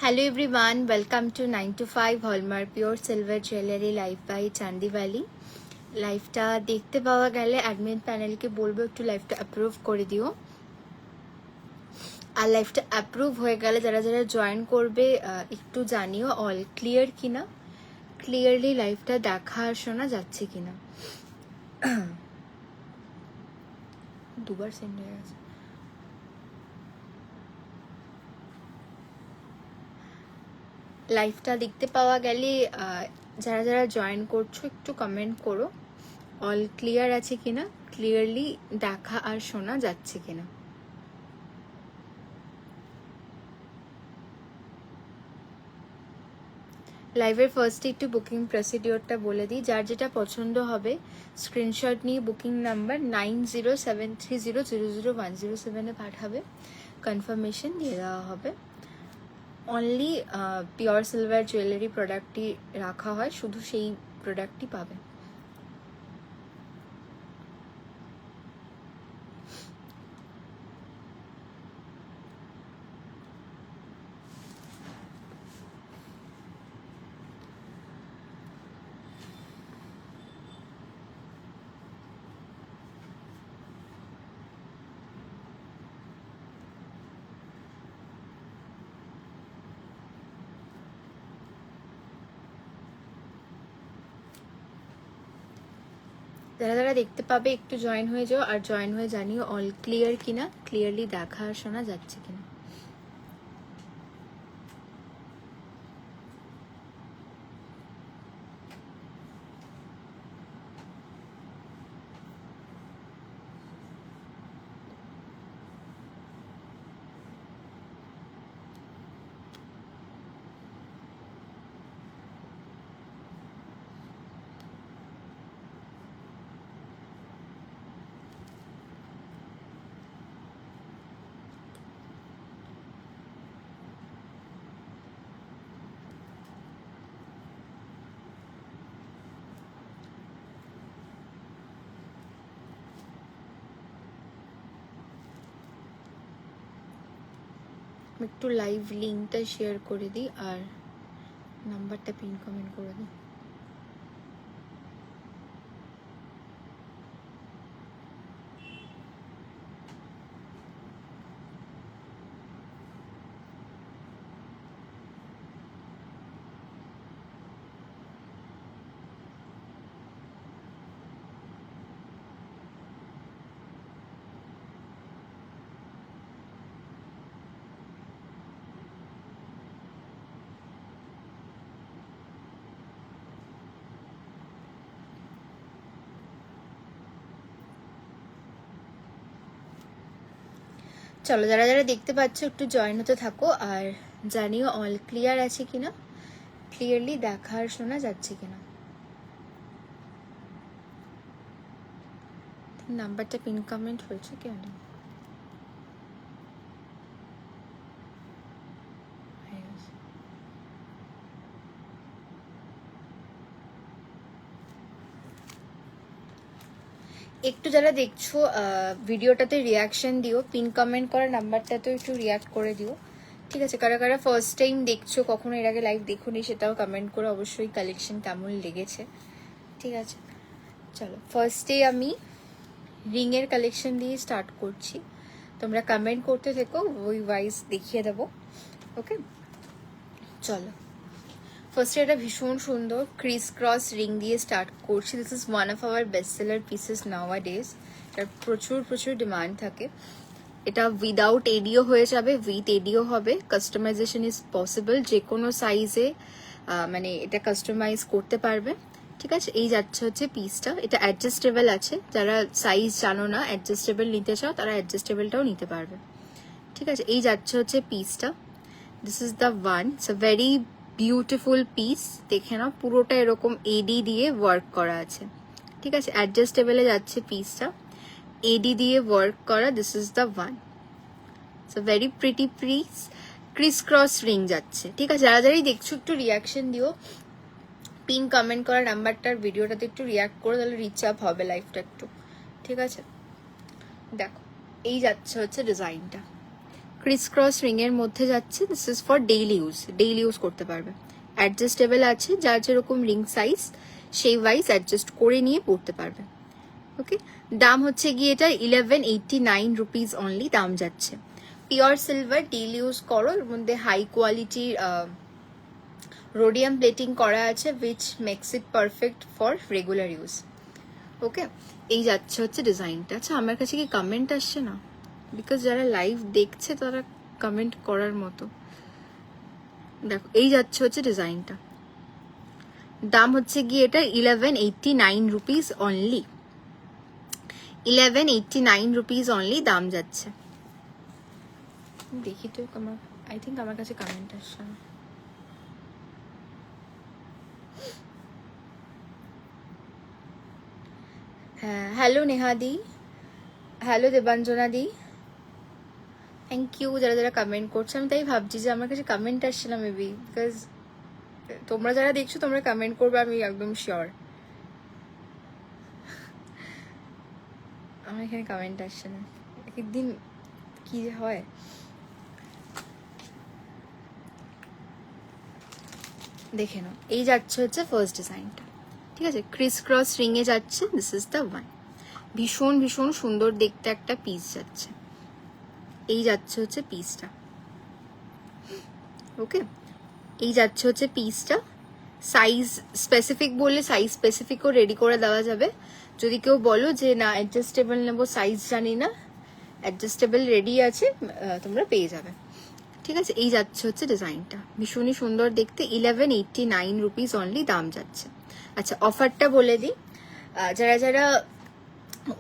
Hello everyone, welcome to 9 to 5 Hallmark Pure Silver Jewelry Live by Chandivali. লাইভটা দেখতে পাওয়া গেলে অ্যাডমিন প্যানেলকে বলবো একটু লাইভটা অ্যাপ্রুভ করে দিও। আর লাইভটা অ্যাপ্রুভ হয়ে গেলে যারা যারা জয়েন করবে একটু জানিও অল ক্লিয়ার কিনা, ক্লিয়ারলি লাইভটা দেখা আর শোনা যাচ্ছে কিনা। দুবার সেন্ড হয়ে গেছে। লাইভটা দেখতে পাওয়া গেলে যারা যারা জয়েন করছো একটু কমেন্ট করো অল ক্লিয়ার আছে কিনা, ক্লিয়ারলি দেখা আর শোনা যাচ্ছে কিনা। লাইভের ফার্স্টে একটু বুকিং প্রসিডিওরটা বলে দিই, যার যেটা পছন্দ হবে স্ক্রিনশট নিয়ে বুকিং নাম্বার 9073000107 পাঠাবে, কনফার্মেশন দিয়ে দেওয়া হবে। অনলি পিওর সিলভার জুয়েলারি প্রোডাক্টই রাখা হয়, শুধু সেই প্রোডাক্টই পাবে। যারা যারা দেখতে পাবে একটু জয়েন হয়ে যাও, আর জয়েন হয়ে জানিও অল ক্লিয়ার কিনা, ক্লিয়ারলি দেখা আর শোনা যাচ্ছে কিনা। একটু লাইভ লিঙ্কটা শেয়ার করে দিই আর নাম্বারটা পিন কমেন্ট করে দিই। চলো যারা যারা দেখতে পাচ্ছ একটু জয়েন হতে থাকো আর জানিও অল ক্লিয়ার আছে কিনা, ক্লিয়ারলি দেখা আর শোনা যাচ্ছে কিনা। নাম্বারটা পিন কমেন্ট হয়েছে কেউ নেই। একটু যারা দেখছো ভিডিওটাতে রিয়াকশন দিও, পিন কমেন্ট করা নাম্বারটাতেও একটু রিয়াক্ট করে দিও, ঠিক আছে? কারা কারা ফার্স্ট টাইম দেখছো, কখনো এর আগে লাইভ দেখোনি, সেটাও কমেন্ট করে অবশ্যই কালেকশন কেমন লেগেছে, ঠিক আছে? চলো ফার্স্টে আমি রিংয়ের কালেকশন দিয়ে স্টার্ট করছি, তোমরা কমেন্ট করতে থেকো, ওই ওয়াইজ দেখিয়ে দেবো, ওকে? চলো ফার্স্টে এটা ভীষণ সুন্দর ক্রিস ক্রস রিং দিয়ে স্টার্ট করছি। This is one of our best seller pieces now a days, এটার প্রচুর প্রচুর ডিমান্ড থাকে। এটা উইদাউট এডিও হয়ে যাবে, উইথ এডিও হবে, কাস্টমাইজেশন ইজ পসিবল, যে কোনো সাইজে মানে এটা কাস্টমাইজ করতে পারবে, ঠিক আছে? এই যাচ্ছে হচ্ছে পিসটা, এটা অ্যাডজাস্টেবল আছে, যারা সাইজ জানো না অ্যাডজাস্টেবল নিতে চাও তারা অ্যাডজাস্টেবলটাও নিতে পারবে, ঠিক আছে? এই যাচ্ছে হচ্ছে পিসটা, this is the one, it's a very beautiful piece, দেখে নাও পুরোটা এরকম এডি দিয়ে ওয়ার্ক করা আছে, ঠিক আছে? অ্যাডজাস্টেবলে যাচ্ছে পিসটা, এডি দিয়ে ওয়ার্ক করা, this is the one, it's a very pretty piece, Chris cross ring যাচ্ছে, ঠিক আছে? যারা যারাই দেখছো একটু রিয়াকশন দিও, পিন কমেন্ট করা নাম্বারটার ভিডিওটাতে একটু রিয়াক্ট করো, তাহলে রিচ আপ হবে লাইফটা একটু, ঠিক আছে? দেখো এই যাচ্ছে হচ্ছে ডিজাইনটা, ক্রিস ক্রস রিং এর মধ্যে যাচ্ছে। This is for daily use করতে পারবে। অ্যাডজাস্টেবল আছে, যার যেরকম রিং সাইজ সেই ওয়াইজ অ্যাডজাস্ট করে নিয়ে পড়তে পারবে। ওকে, দাম হচ্ছে গিয়ে এটা 1189 রুপিস অনলি দাম যাচ্ছে। পিওর সিলভার, ডেইলি ইউজ করো, এর মধ্যে হাই কোয়ালিটির রোডিয়াম প্লেটিং করা আছে, which makes it perfect for regular use. Okay, এই যাচ্ছে হচ্ছে ডিজাইনটা। আচ্ছা, আমার কাছে কি কমেন্ট আসছে না? বিকজ যারা লাইভ দেখছে তারা কমেন্ট করার মতো। দেখো, এই যাচ্ছে হচ্ছে ডিজাইনটা। দাম হচ্ছে গিয়ে এটা 1189 রুপিস অনলি। 1189 রুপিস অনলি দাম যাচ্ছে। দেখি তো আমার, আই থিঙ্ক আমার কাছে কমেন্ট আসছে না। হ্যাঁ, হ্যালো নেহাদি, হ্যালো দেবাঞ্জনা দি, থ্যাংক ইউ যারা যারা কমেন্ট করছে। আমি তাই ভাবছি যে আমার কাছে কমেন্ট আসছে না মেবি, বিকজ তোমরা যারা দেখছো তোমরা কমেন্ট করবে, আমি একদম শিওর। আমার এখানে কমেন্ট আসছে না, একদিন কি যে হয়। দেখে নাও, এই যাচ্ছে হচ্ছে ফার্স্ট ডিজাইনটা। ঠিক আছে, ক্রিস ক্রস রিং এ যাচ্ছে। This is the one. ভীষণ ভীষণ সুন্দর দেখতে একটা পিস যাচ্ছে। এই যাচ্ছে হচ্ছে পিসটা। ওকে, এই যাচ্ছে হচ্ছে পিসটা। সাইজ স্পেসিফিক বললে সাইজ স্পেসিফিকও রেডি করে দেওয়া যাবে। যদি কেউ বলো যে না অ্যাডজাস্টেবল নেবো, সাইজ জানি না, অ্যাডজাস্টেবল রেডি আছে, তোমরা পেয়ে যাবে। ঠিক আছে, এই যাচ্ছে হচ্ছে ডিজাইনটা, ভীষণই সুন্দর দেখতে। 1189 রুপিস অনলি দাম যাচ্ছে। আচ্ছা, অফারটা বলে দিই। যারা যারা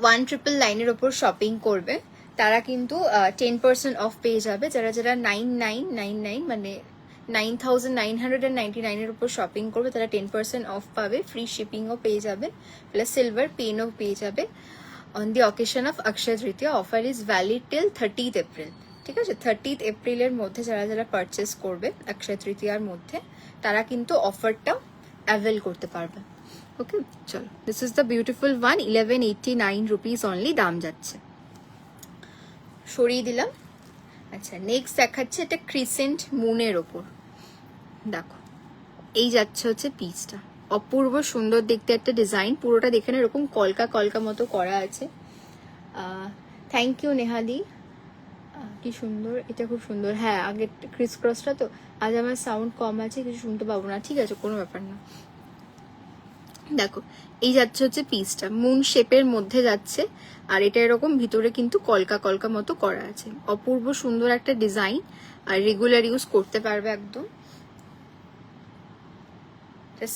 199 ওপর শপিং করবে তারা কিন্তু 10% অফ পেয়ে যাবে। যারা যারা 9999 মানে 9999 এর উপর শপিং করবে তারা 10% অফ পাবে, ফ্রি শিপিংও পেয়ে যাবে, প্লাস সিলভার পেনও পেয়ে যাবে on the occasion of Akshaya Tritiya. Offer is valid till 30th April. ঠিক আছে, 30th এপ্রিলের মধ্যে যারা যারা পারচেস করবে অক্ষয় তৃতীয়ার মধ্যে তারা কিন্তু অফারটা অ্যাভেল করতে পারবে। ওকে, চলো, this is the beautiful one. 1189 rupees only দাম যাচ্ছে। সরিয়ে দিলাম। আচ্ছা, নেক্সট দেখাচ্ছে এটা ক্রিসেন্ট মুনের ওপর। দেখো, এই যাচ্ছে হচ্ছে পিসটা, অপূর্ব সুন্দর দেখতে একটা ডিজাইন। পুরোটা দেখে না এরকম কলকা কলকা মতো করা আছে। থ্যাংক ইউ নেহাদি, কি সুন্দর, এটা খুব সুন্দর। হ্যাঁ, আগে ক্রিস ক্রসটা তো, আজ আমার সাউন্ড কম আছে, কিছু শুনতে পাবো না। ঠিক আছে, কোনো ব্যাপার না। দেখো, এই যাচ্ছে হচ্ছে পিসটা, মুন শেপের মধ্যে যাচ্ছে, আর এটা এরকম ভিতরে কিন্তু কলকা কলকা মতো করা আছে। অপূর্ব সুন্দর একটা ডিজাইন, আর রেগুলার ইউজ করতে পারবে একদম।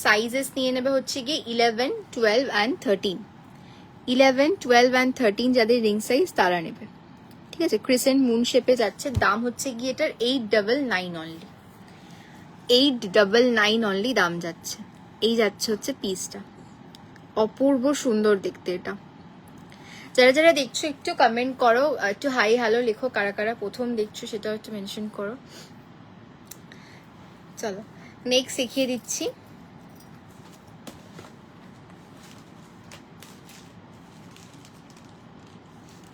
সাইজেস নিয়ে নেবে হচ্ছে গিয়ে 11, 12 অ্যান্ড 13। 11, 12 অ্যান্ড 13 যাদের রিং সাইজ তারা নেবে। ঠিক আছে, ক্রিসেন্ট মুন শেপে যাচ্ছে। দাম হচ্ছে গিয়ে এটার 899 অনলি। 899 অনলি দাম যাচ্ছে। এই যাচ্ছে হচ্ছে পিসটা, অপূর্ব সুন্দর দেখতে এটা। যারা যারা দেখছো একটু কমেন্ট করো, একটু হাই হ্যালো লেখো, কারা কারা প্রথম দেখছো সেটা একটু মেনশন করো। চলো, নেক্সট দেখিয়ে দিচ্ছি।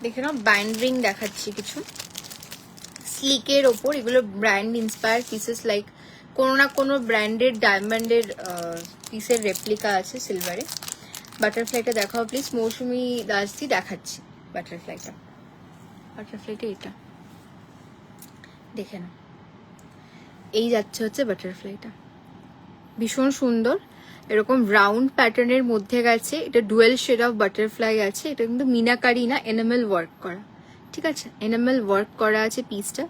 দেখে নাও, ব্যান্ড রিং দেখাচ্ছি কিছু স্লিকের ওপর। এগুলো ব্র্যান্ড ইন্সপায়ার পিসেস, লাইক কোনো না কোনো ব্র্যান্ডেড ডায়মন্ডের পিসের রেপ্লিকা আছে সিলভারে। বাটারফ্লাইটা দেখাও প্লিজ। মৌসুমি দাসদি দেখাচ্ছি বাটারফ্লাইটা। বাটারফ্লাইটা এটা দেখে নাও, এই যাচ্ছে হচ্ছে বাটারফ্লাইটা, ভীষণ সুন্দর। এরকম রাউন্ড প্যাটার্নের মধ্যে গেছে, এটা ডুয়েল শেড অফ বাটারফ্লাই আছে। এটা কিন্তু মিনাকারি না, এনামেল ওয়ার্ক করা। ঠিক আছে, এনামেল ওয়ার্ক করা আছে পিসটা,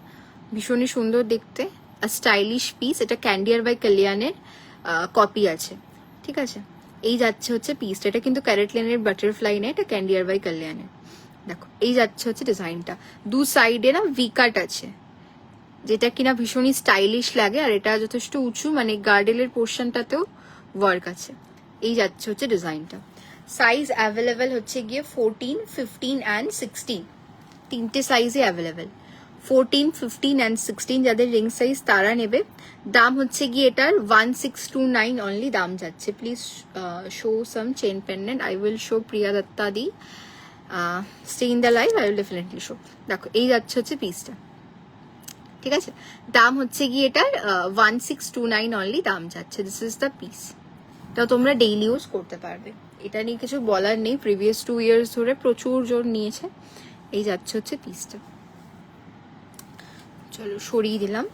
ভীষণই সুন্দর দেখতে, আর স্টাইলিশ পিস। এটা ক্যান্ডিয়ার বাই কল্যাণের কপি আছে। ঠিক আছে, এই যাচ্ছে হচ্ছে পিসটা। এটা কিন্তু ক্যারেট লেনের বাটারফ্লাই না, এটা ক্যান্ডিয়ার বাই কল্যাণের। দেখো, এই যাচ্ছে হচ্ছে ডিজাইনটা। দু সাইডে না ভি কাট আছে, যেটা কিনা ভীষণই স্টাইলিশ লাগে। আর এটা যথেষ্ট উঁচু, মানে গার্ডেলের পোর্শনটাতেও ওয়ার্ক আছে। এই যাচ্ছে হচ্ছে ডিজাইনটা। সাইজ অ্যাভেলেবেল হচ্ছে গিয়ে 14, 15 অ্যান্ড 16। তিনটে সাইজে অ্যাভেলেবেল, 14, 15 অ্যান্ড 16 যাদের রিং সাইজ তারা নেবে। দাম হচ্ছে গিয়ে এটার 1629 অনলি দাম যাচ্ছে। Please show some chain pendant. I will show Priya Dutta di, stay in the live, I will definitely show. দেখো, এই যাচ্ছে হচ্ছে পিসটা, ঠিক আছে, দাম হচ্ছে গিয়ে এটার 1629 অনলি দাম যাচ্ছে। This is the piece. তো তোমরা ডেইলি ইউজ করতে পারবে, এটা নিয়ে কিছু বলার নেই। প্রিভিয়াস 2 ইয়ার্স ধরে প্রচুর জন নিয়েছে। এই যাচ্ছে হচ্ছে পিসটা। চলো সরিয়ে দিলাম।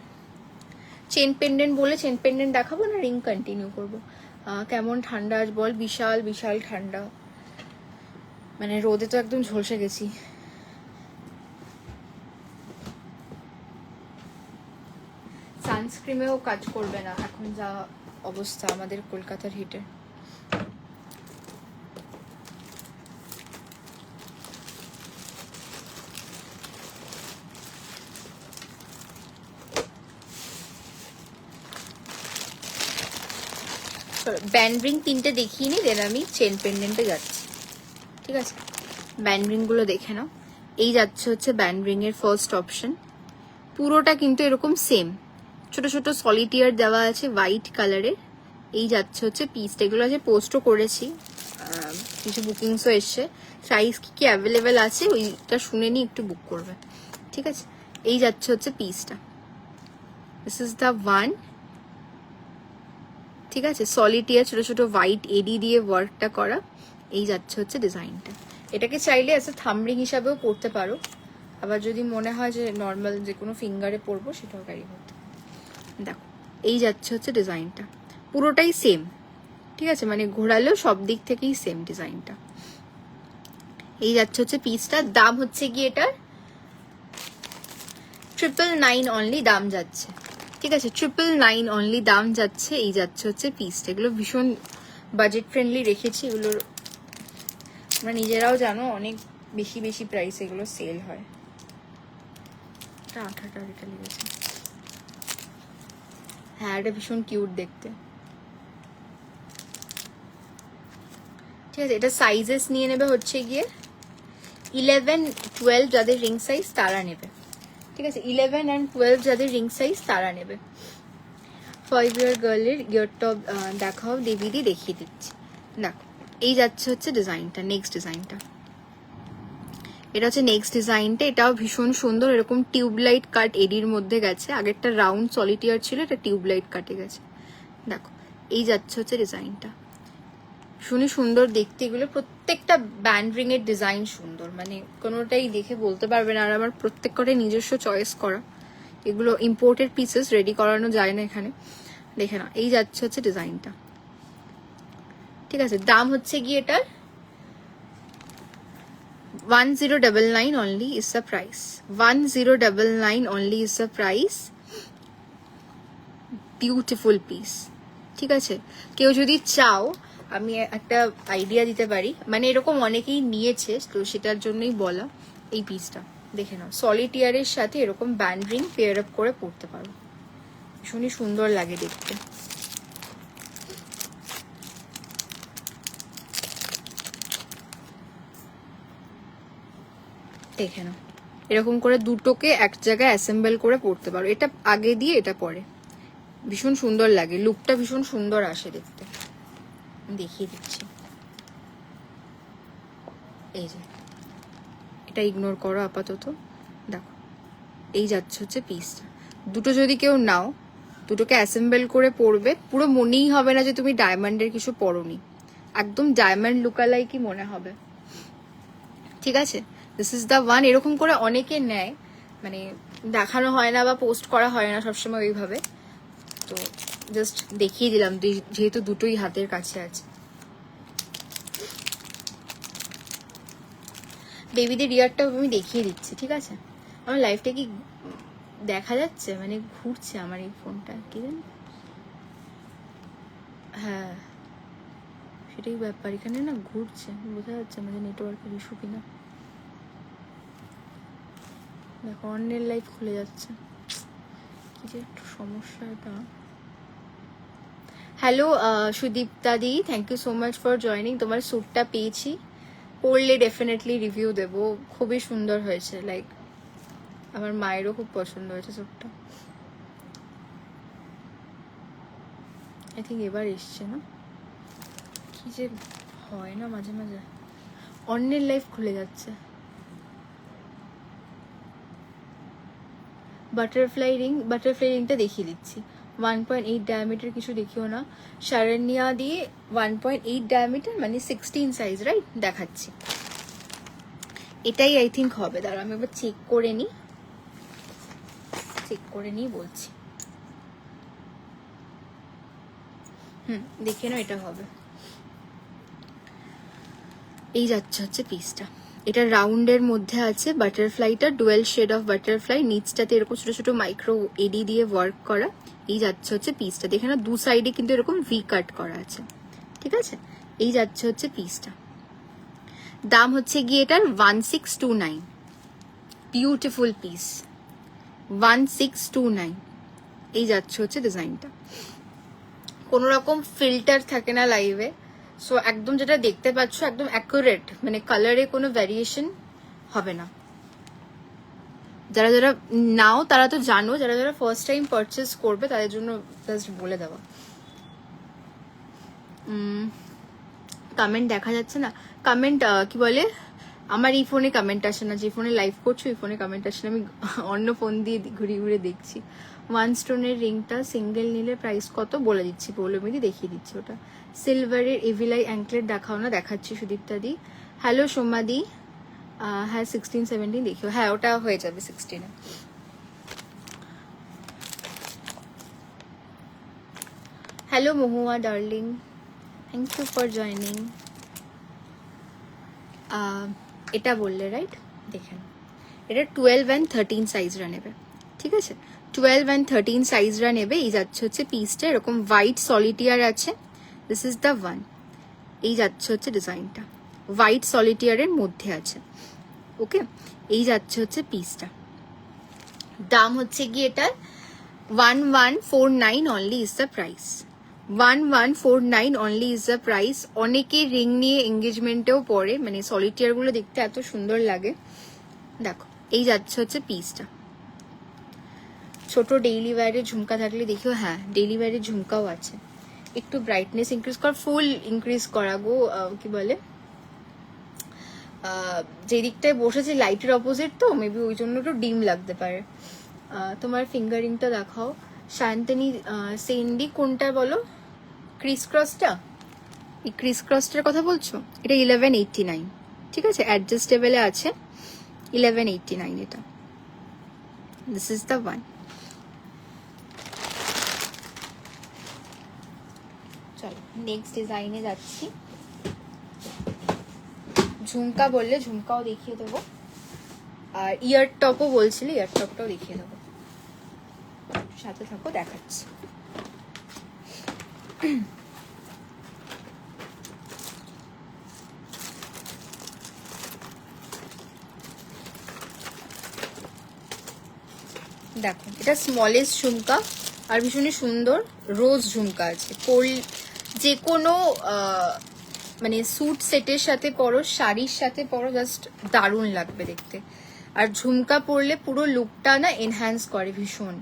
চেন পেন্ডেন্ট বলে চেন পেন্ডেন্ট দেখাবো না রিং কন্টিনিউ করবো? কেমন ঠান্ডা আজ বল? বিশাল বিশাল ঠান্ডা, মানে রোদে তো একদম ঝলসে গেছি। সানস্ক্রিমেও কাজ করবে না এখন যা অবস্থা আমাদের কলকাতার হিটে। ব্যান্ড রিং 3টে দেখিয়ে নি, দেন আমি চেন পেন্ডেন্টে যাচ্ছি। ঠিক আছে, ব্যান্ড রিং গুলো দেখে নাও। এই যাচ্ছে হচ্ছে ব্যান্ড রিং এর ফার্স্ট অপশন। পুরোটা কিন্তু এরকম সেম, ছোট ছোট সলিটিয়ার দেওয়া আছে হোয়াইট কালারের। এই যাচ্ছে হচ্ছে পিসটা। এগুলো আছে পোস্টও করেছি, কিছু বুকিংসও এসছে। সাইজ কি কি অ্যাভেলেবেল আছে ওইটা শুনে নিয়ে একটু বুক করবে। ঠিক আছে, এই যাচ্ছে হচ্ছে পিসটা। This is the one. ঠিক আছে, সলিটিয়ার ছোট ছোট হোয়াইট এডি দিয়ে ওয়ার্কটা করা। এই যাচ্ছে হচ্ছে ডিজাইনটা। এটাকে চাইলে অ্যাজ এ থাম্বরিং হিসাবেও পরতে পারো, আবার যদি মনে হয় যে নর্মাল যে কোনো ফিঙ্গারে পরবো সেটাও ক্যারি করতে। দেখো এই যাচ্ছে হচ্ছে ডিজাইনটা, পুরোটাই সেম। ঠিক আছে, মানে ঘোরালেও সব দিক থেকেই সেম ডিজাইনটা। এই যাচ্ছে হচ্ছে পিসটা। দাম হচ্ছে গিয়ে এটার 999 অনলি দাম যাচ্ছে। ঠিক আছে, 999 অনলি দাম যাচ্ছে। এই যাচ্ছে হচ্ছে পিসটা। এগুলো ভীষণ বাজেট ফ্রেন্ডলি রেখেছি। এগুলোর আমরা নিজেরাও জানো অনেক বেশি বেশি প্রাইস এগুলো সেল হয়। আঠাটা এটা লেগেছে। হ্যাঁ, এটা ভীষণ কিউট দেখতে। ঠিক আছে, এটা সাইজেস নিয়ে নেবে হচ্ছে গিয়ে 11, 12 যাদের রিং সাইজ তারা নেবে। ঠিক আছে, 11 and 12 যাদের রিং সাইজ তারা নেবে। 5 ইয়ার গার্লের ইয়ার টপ দেখাও, ডিভিডি দেখিয়ে দিচ্ছি। দেখো এই যাচ্ছে হচ্ছে ডিজাইনটা, নেক্সট ডিজাইনটা। এটা হচ্ছে নেক্সট ডিজাইনটা। এটাও ভীষণ সুন্দর, এরকম টিউবলাইট কাট এডির মধ্যে গেছে। আগেরটা রাউন্ড সলিটিয়ার ছিল, এটা টিউবলাইট কাটে গেছে। দেখো এই যাচ্ছে হচ্ছে ডিজাইনটা, ভীষণই সুন্দর দেখতে। এগুলো প্রত্যেকটা ব্যান্ড রিং এর ডিজাইন সুন্দর, মানে কোনোটাই দেখে বলতে পারবে না। আর আমার প্রত্যেকটাই নিজস্ব চয়েস করা, এগুলো ইম্পোর্টেড পিসেস, রেডি করানো যায় না এখানে। দেখে না, এই যাচ্ছে হচ্ছে ডিজাইনটা। ঠিক আছে, দাম হচ্ছে গিয়ে এটার 1099 only is the price. 1099 only is the price. Beautiful piece. ঠিক আছে, কেউ যদি চাও আমি একটা আইডিয়া দিতে পারি, মানে এরকম অনেকেই নিয়েছে তো সেটার জন্যই বলা। এই পিসটা দেখে নাও, সলিটিয়ারের সাথে এরকম ব্যান্ড রিং পেয়ার আপ করে পরতে পারো, ভীষণই সুন্দর লাগে দেখতে। দেখে নাও, এরকম করে দুটোকে এক জায়গায় অ্যাসেম্বল করে পরতে পারো। এটা আগে দিয়ে এটা পরে ভীষণ সুন্দর লাগে, লুকটা ভীষণ সুন্দর আসে দেখতে। দেখিয়ে দিচ্ছি, এই যে এটা ইগনোর করো আপাতত। দেখো এই যাচ্ছে হচ্ছে পিসটা। দুটো যদি কেউ নাও, দুটোকে অ্যাসেম্বল করে পরবে, পুরো মনেই হবে না যে তুমি ডায়মন্ডের কিছু পরোনি, একদম ডায়মন্ড লুকালাইকি মনে হবে। ঠিক আছে, দিস ইজ দ্য ওয়ান। এরকম করে অনেকে নেয়, মানে দেখানো হয় না বা পোস্ট করা হয় না সবসময় ওইভাবে, তো জাস্ট দেখিয়ে দিলাম যেহেতু দুটোই হাতের কাছে আছে। বেবিদের ইয়ারটাও আমি দেখিয়ে দিচ্ছি। ঠিক আছে, আমার লাইফটা কি দেখা যাচ্ছে, মানে ঘুরছে আমার এই ফোনটা কি জানি। হ্যাঁ সেটাই ব্যাপার, এখানে না ঘুরছে, বোঝা যাচ্ছে আমাদের নেটওয়ার্কের ইস্যু কিনা। দেখো অন্যের লাইফ খুলে যাচ্ছে, কি যে একটু সমস্যা এটা। Hello Sudipta di, thank you so much for joining. তোমার স্যুটটা পেয়েছি, পরলে ডেফিনেটলি রিভিউ দেবো, খুবই সুন্দর হয়েছে। লাইক আমার মায়েরও খুব পছন্দ হয়েছে স্যুটটা। আই থিঙ্ক এবার এসছে না, কি যে হয় না মাঝে মাঝে, অন্যের লাইফ খুলে যাচ্ছে। বাটারফ্লাই রিংটা দেখিয়ে দিচ্ছি। 1.8 ডায়ামিটার, কিছু দেখিও না। শারণ্যা দিয়ে 1.8 ডায়ামিটার মানে 16 সাইজ, রাইট? দেখাচ্ছি, এটাই আই থিঙ্ক হবে। দাঁড়া আমি এবার চেক করে নিই বলছি। দেখে নাও, এটা হবে। এই যাচ্ছে হচ্ছে পিসটা, এটা রাউন্ডের মধ্যে আছে বাটারফ্লাইটা, ডুয়েল শেড অফ বাটারফ্লাই, নিচটাতে এরকম ছোট ছোট মাইক্রো এডি দিয়ে ওয়ার্ক করা। এই যাচ্ছে হচ্ছে পিসটা, দেখে না দু সাইডে কিন্তু এরকম ভি কাট করা আছে, ঠিক আছে? এই যাচ্ছে হচ্ছে পিসটা, দাম হচ্ছে গিয়ে এটার 1629। Beautiful piece, 1629। এই যাচ্ছে হচ্ছে ডিজাইনটা। কোনো রকম ফিল্টার থাকে না লাইভে, সো একদম যেটা দেখতে পাচ্ছ একদম অ্যাকুরেট, মানে কালারে কোনো ভ্যারিয়েশন হবে না। যারা যারা নাও তারা তো জানো, যারা যারা ফার্স্ট টাইম পারচেস করবে তাদের জন্য জাস্ট বলে দেওয়া। কমেন্ট দেখা যাচ্ছে না, কমেন্ট কি বলে, আমার এই ফোনে কমেন্ট আসে না, যে ফোনে লাইভ করছো এই ফোনে কমেন্ট আসে না, আমি অন্য ফোন দিয়ে ঘুরে ঘুরে দেখছি। 1 স্টোনের রিংটা সিঙ্গেল নিলে প্রাইস কত বলে দিচ্ছি, পৌলমিদি দেখিয়ে দিচ্ছি। ওটা সিলভারের এভিলাই অ্যাঙ্কলেট দেখাও না, দেখাচ্ছি সুদীপ্তা দি। হ্যালো সোমাদি, হ্যাঁ 16-17 দেখিও, হ্যাঁ ওটা হয়ে যাবে 16-এ। Hello Mahua darling, thank you for joining. এটা বললে রাইট, দেখেন এটা 12 and 13 সাইজরা নেবে, ঠিক আছে? 12 and 13 সাইজরা নেবে। এই যাচ্ছে হচ্ছে পিসটা, এরকম হোয়াইট সলিটিয়ার আছে, দিস ইজ দ্য ওয়ান। এই যাচ্ছে হচ্ছে ডিজাইনটা, হোয়াইট সলিটিয়ারের মধ্যে আছে, ওকে? এই যাচ্ছে হচ্ছে পিসটা, দাম হচ্ছে গিয়ে এটার 1149 only is the price. 1149 only is the price. অনেকে রিং নিয়ে এঙ্গেজমেন্টেও পরে, মানে সলিটিয়ার গুলো দেখতে এত সুন্দর লাগে। দেখো এই যাচ্ছে হচ্ছে পিসটা। ছোট ডেইলি ওয়্যারের ঝুমকা থাকলে দেখিও, হ্যাঁ ডেইলি ওয়্যারের ঝুমকাও আছে। একটু ব্রাইটনেস ইনক্রিজ কর, ফুল ইনক্রিজ করা গো, কি বলে, যে দিকটায় বসেছে লাইটের অপোজিট তো মেবি ওই জন্য একটু ডিম লাগতে পারে। তোমার ফিঙ্গারিংটা দেখাও। শান্তনী সেন্ডি কোনটা বলো? ক্রিস ক্রসটা? এই ক্রিস ক্রসটার কথা বলছো? এটা 1189, ঠিক আছে? অ্যাডজাস্টেবলে আছে, 1189 এটা। This is the one. চলো নেক্সট ডিজাইনে যাচ্ছি। ঝুমকা বললে ঝুমকাও দেখিয়ে দেবো, আর ইয়ার টপও বলছিলে, ইয়ার টপটাও দেখিয়ে দেবো, সাথে থাকো দেখাচ্ছি। দেখো এটা স্মলেস্ট ঝুমকা আর ভীষণই সুন্দর রোজ ঝুমকা আছে। যে কোনো মানে স্যুট সেটের সাথে পরো, শাড়ির সাথে পরো, জাস্ট দারুণ লাগবে দেখতে। আর ঝুমকা পরলে পুরো লুকটা না এনহ্যান্স করে ভীষণ।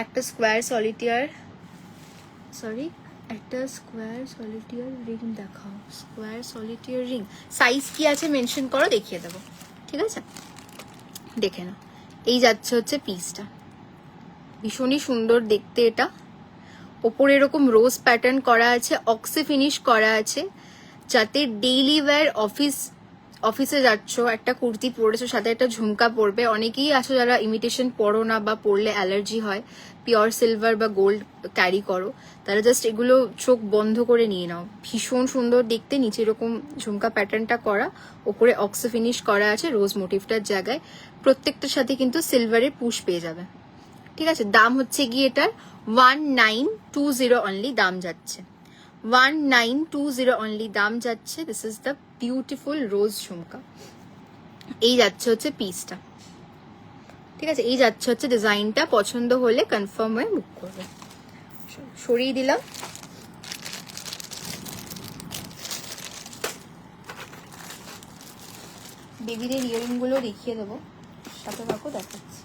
একটা স্কোয়ার সলিটিয়ার রিং দেখাও, স্কোয়ার সলিটিয়ার রিং সাইজ কি আছে মেনশন করো, দেখিয়ে দেবো, ঠিক আছে? দেখে নাও। এই যাচ্ছে হচ্ছে পিসটা, ভীষণই সুন্দর দেখতে এটা। ওপরে এরকম রোজ প্যাটার্ন করা আছে, অক্সি ফিনিশ করা আছে, যাতে ডেইলি ওয়্যার অফিসে যাচ্ছ, একটা কুর্তি পরেছো, সাথে একটা ঝুমকা পরবে। অনেকেই আছো যারা ইমিটেশন পরো না বা পরলে অ্যালার্জি হয়, পিওর সিলভার বা গোল্ড ক্যারি করো, তারা জাস্ট এগুলো চোখ বন্ধ করে নিয়ে নাও। ভীষণ সুন্দর দেখতে, নিচে এরকম ঝুমকা প্যাটার্নটা করা, ওপরে অক্সি ফিনিশ করা আছে রোজ মোটিভটার জায়গায়। প্রত্যেকটার সাথে কিন্তু সিলভারের পুশ পেয়ে যাবে, ঠিক আছে? দাম হচ্ছে গিয়ে এটার 1920 অনলি দাম যাচ্ছে, 1920 অনলি দাম যাচ্ছে। This is the beautiful rose jhumka. এই যাচ্ছে হচ্ছে পিসটা, ঠিক আছে? এই যাচ্ছে হচ্ছে ডিজাইনটা। পছন্দ হলে কনফার্ম হয়ে বুক করবে। সরিয়ে দিলাম। বেবিদের ইয়ারিং গুলো দেখিয়ে দেবো, সাথে থাকো দেখাচ্ছি।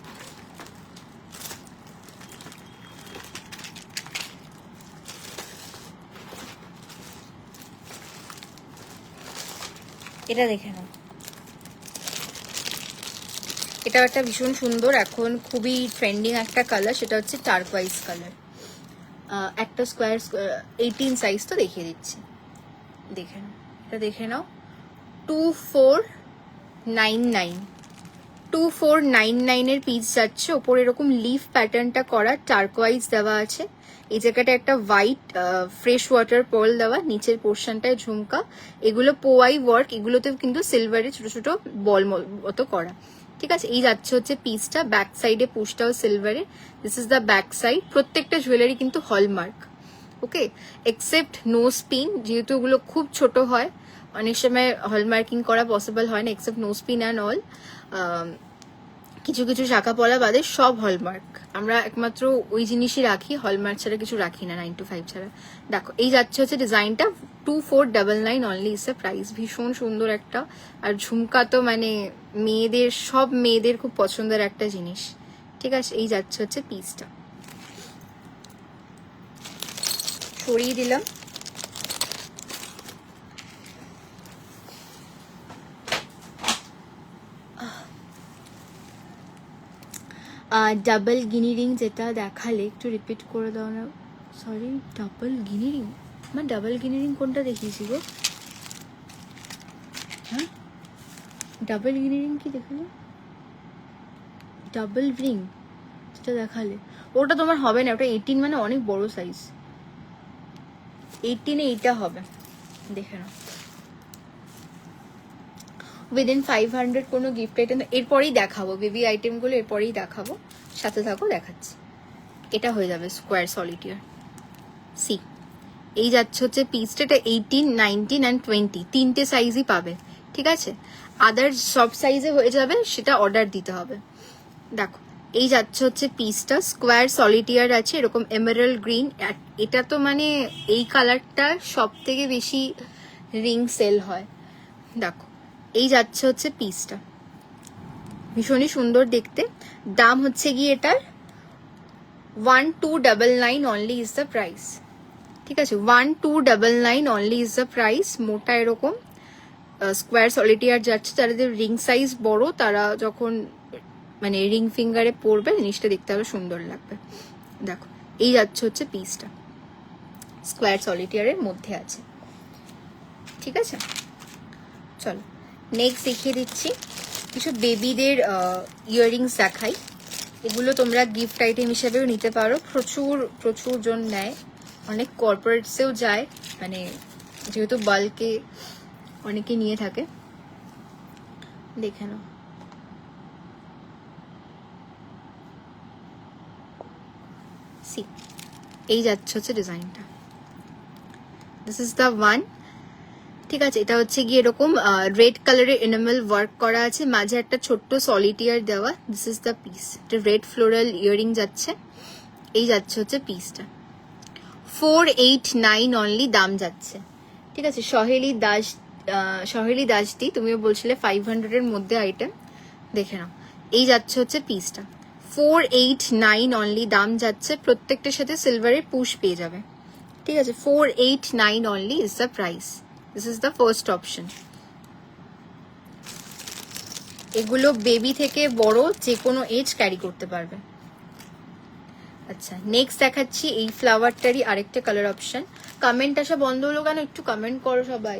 এটা দেখে নাও, এটা একটা ভীষণ সুন্দর, এখন খুবই ট্রেন্ডিং একটা কালার, সেটা হচ্ছে টার্কোয়াইজ কালার। একটা স্কোয়ার 18 সাইজ তো দেখিয়ে দিচ্ছি, দেখে নাও, এটা দেখে নাও। 2499, 2499 এর পিস যাচ্ছে। ওপরে এরকম লিফ প্যাটার্নটা করা, টার্কোয়াইজ দেওয়া আছে। এই জায়গাটা একটা হোয়াইট ফ্রেশ ওয়াটার পার্ল দেওয়া, নিচের পোর্শনটায় ঝুমকা। এগুলো পোয়াই ওয়ার্ক, এগুলোতে কিন্তু সিলভারে ছোট ছোট বল মতো করা। ঠিক আছে, এই যাচ্ছে হচ্ছে পিসটা। ব্যাক সাইডে পুশটাও সিলভারে। This is the back side. প্রত্যেকটা জুয়েলারি কিন্তু hallmark, okay, except nose pin, যেহেতু ওগুলো খুব ছোট হয়, অনেক সময় হলমার্কিং করা পসিবল হয় না, except nose pin and all. কিছু কিছু শাখা পলা বাদে সব হলমার্ক। আমরা একমাত্র ওই জিনিসই রাখি, হলমার্ক ছাড়া কিছু রাখি না, 9 to 5 ছাড়া। দেখো, এই যাচ্ছে হচ্ছে ডিজাইনটা। 2499 অনলি ইস এ প্রাইস। ভীষণ সুন্দর একটা, আর ঝুমকা তো মানে মেয়েদের, সব মেয়েদের খুব পছন্দের একটা জিনিস। ঠিক আছে, এই যাচ্ছে হচ্ছে পিসটা। সরিয়ে দিলাম। ডাবল গিনি রিং যেটা দেখালে, একটু রিপিট করে দাও না, সরি। ডাবল গিনি রিং, আমার ডাবল গিনি রিং কোনটা দেখিয়েছি গো? হ্যাঁ, ডাবল গিনি রিং কি দেখালে? ডাবল রিং যেটা দেখালে, ওটা তোমার হবে না, ওটা 18, মানে অনেক বড় সাইজ। 18 এইটা হবে, দেখে নাও। উইদিন 500 কোনো গিফট আইটেম এরপরেই দেখাবো, বেবি আইটেমগুলো এরপরেই দেখাবো, সাথে থাকো, দেখাচ্ছি। এটা হয়ে যাবে স্কোয়ার সলিটিয়ার। সি, এই যাচ্ছে হচ্ছে পিসটা। এটা 18, 19 অ্যান্ড 20 তিনটে সাইজই পাবে। ঠিক আছে, আদার সব সাইজে হয়ে যাবে, সেটা অর্ডার দিতে হবে। দেখো, এই যাচ্ছে হচ্ছে পিসটা। স্কোয়ার সলিটিয়ার আছে, এরকম এমারাল্ড গ্রিন। এটা তো মানে এই কালারটা সব থেকে বেশি রিং সেল হয়। দেখো, এই যাচ্ছে হচ্ছে পিসটা, ভীষণই সুন্দর দেখতে। দাম হচ্ছে গিয়ে এটার 1299 অনলি ইজ দ্য প্রাইস। ঠিক আছে, 1299 অনলি ইজ দ্য প্রাইস। মোটা এরকম স্কোয়ার সলিটিয়ার যাচ্ছে। যাদের রিং সাইজ বড়, তারা যখন মানে রিং ফিঙ্গারে পরবে, জিনিসটা দেখতে আরো সুন্দর লাগবে। দেখো, এই যাচ্ছে হচ্ছে পিসটা, স্কোয়ার সলিটিয়ারের মধ্যে আছে। ঠিক আছে, চলো নেক্সট দেখিয়ে দিচ্ছি। কিছু বেবিদের ইয়াররিংস দেখাই। এগুলো তোমরা গিফট আইটেম হিসেবেও নিতে পারো। প্রচুর প্রচুর জন নেয়, অনেক কর্পোরেটসেও যায়, মানে যেহেতু বাল্কে অনেকে নিয়ে থাকে। দেখে নাও, সি, এই যাচ্ছে হচ্ছে ডিজাইনটা। This is the one. ঠিক আছে, এটা হচ্ছে গিয়ে এরকম রেড কালারের এনামেল ওয়ার্ক করা আছে, মাঝে একটা ছোট্ট সলিটিয়ার দেওয়া। This is the piece. এটা রেড ফ্লোরাল ইয়ারিং যাচ্ছে। এই যাচ্ছে হচ্ছে পিসটা। 489 অনলি দাম যাচ্ছে। ঠিক আছে, সহেলি দাসদি, তুমিও বলছিলে 500 এর মধ্যে আইটেম, দেখে নাও। এই যাচ্ছে হচ্ছে পিসটা, 489 অনলি দাম যাচ্ছে। প্রত্যেকটার সাথে সিলভারের পুশ পেয়ে যাবে। ঠিক আছে, 489 only is the price. This is the first option. এগুলো বেবি থেকে বড় যে কোনো এজ ক্যারি করতে পারবে। আচ্ছা, নেক্সট দেখাচ্ছি এই ফ্লাওয়ারটারই আরেকটা কালার অপশন। কমেন্ট আসা বন্ধ হলো কেন? একটু কমেন্ট করো সবাই।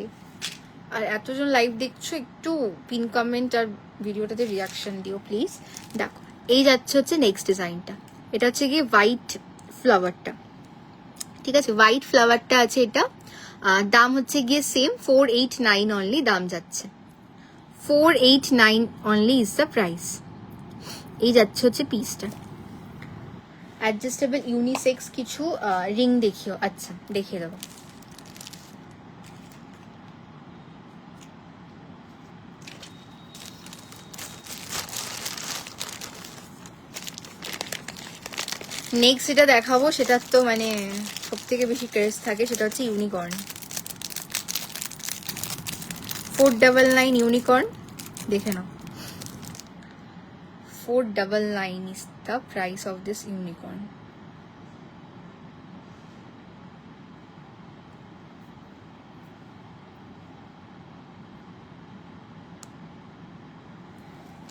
আর এতজন লাইভ দেখছো, একটু পিন কমেন্ট আর ভিডিওটাতে রিয়াকশন দিও প্লিজ। দেখো, এই যাচ্ছে হচ্ছে নেক্সট ডিজাইনটা। এটা হচ্ছে গিয়ে হোয়াইট ফ্লাওয়ারটা। ঠিক আছে, হোয়াইট ফ্লাওয়ারটা আছে এটা। দাম হচ্ছে গিয়ে সেম 489 অনলি দাম যাচ্ছে। 489 অনলি ইজ দ্য প্রাইস। এই যাচ্ছে হচ্ছে পিসটা। অ্যাডজাস্টেবল ইউনিসেক্স কিছু রিং দেখিও। আচ্ছা, দেখিয়ে দেবো। নেক্সট যেটা দেখাবো, সেটার তো মানে সব থেকে বেশি ক্রেজ থাকে, সেটা হচ্ছে ইউনিকর্ন। 499 ইউনিকর্ন, দেখে নাও। 499 is the price of this unicorn.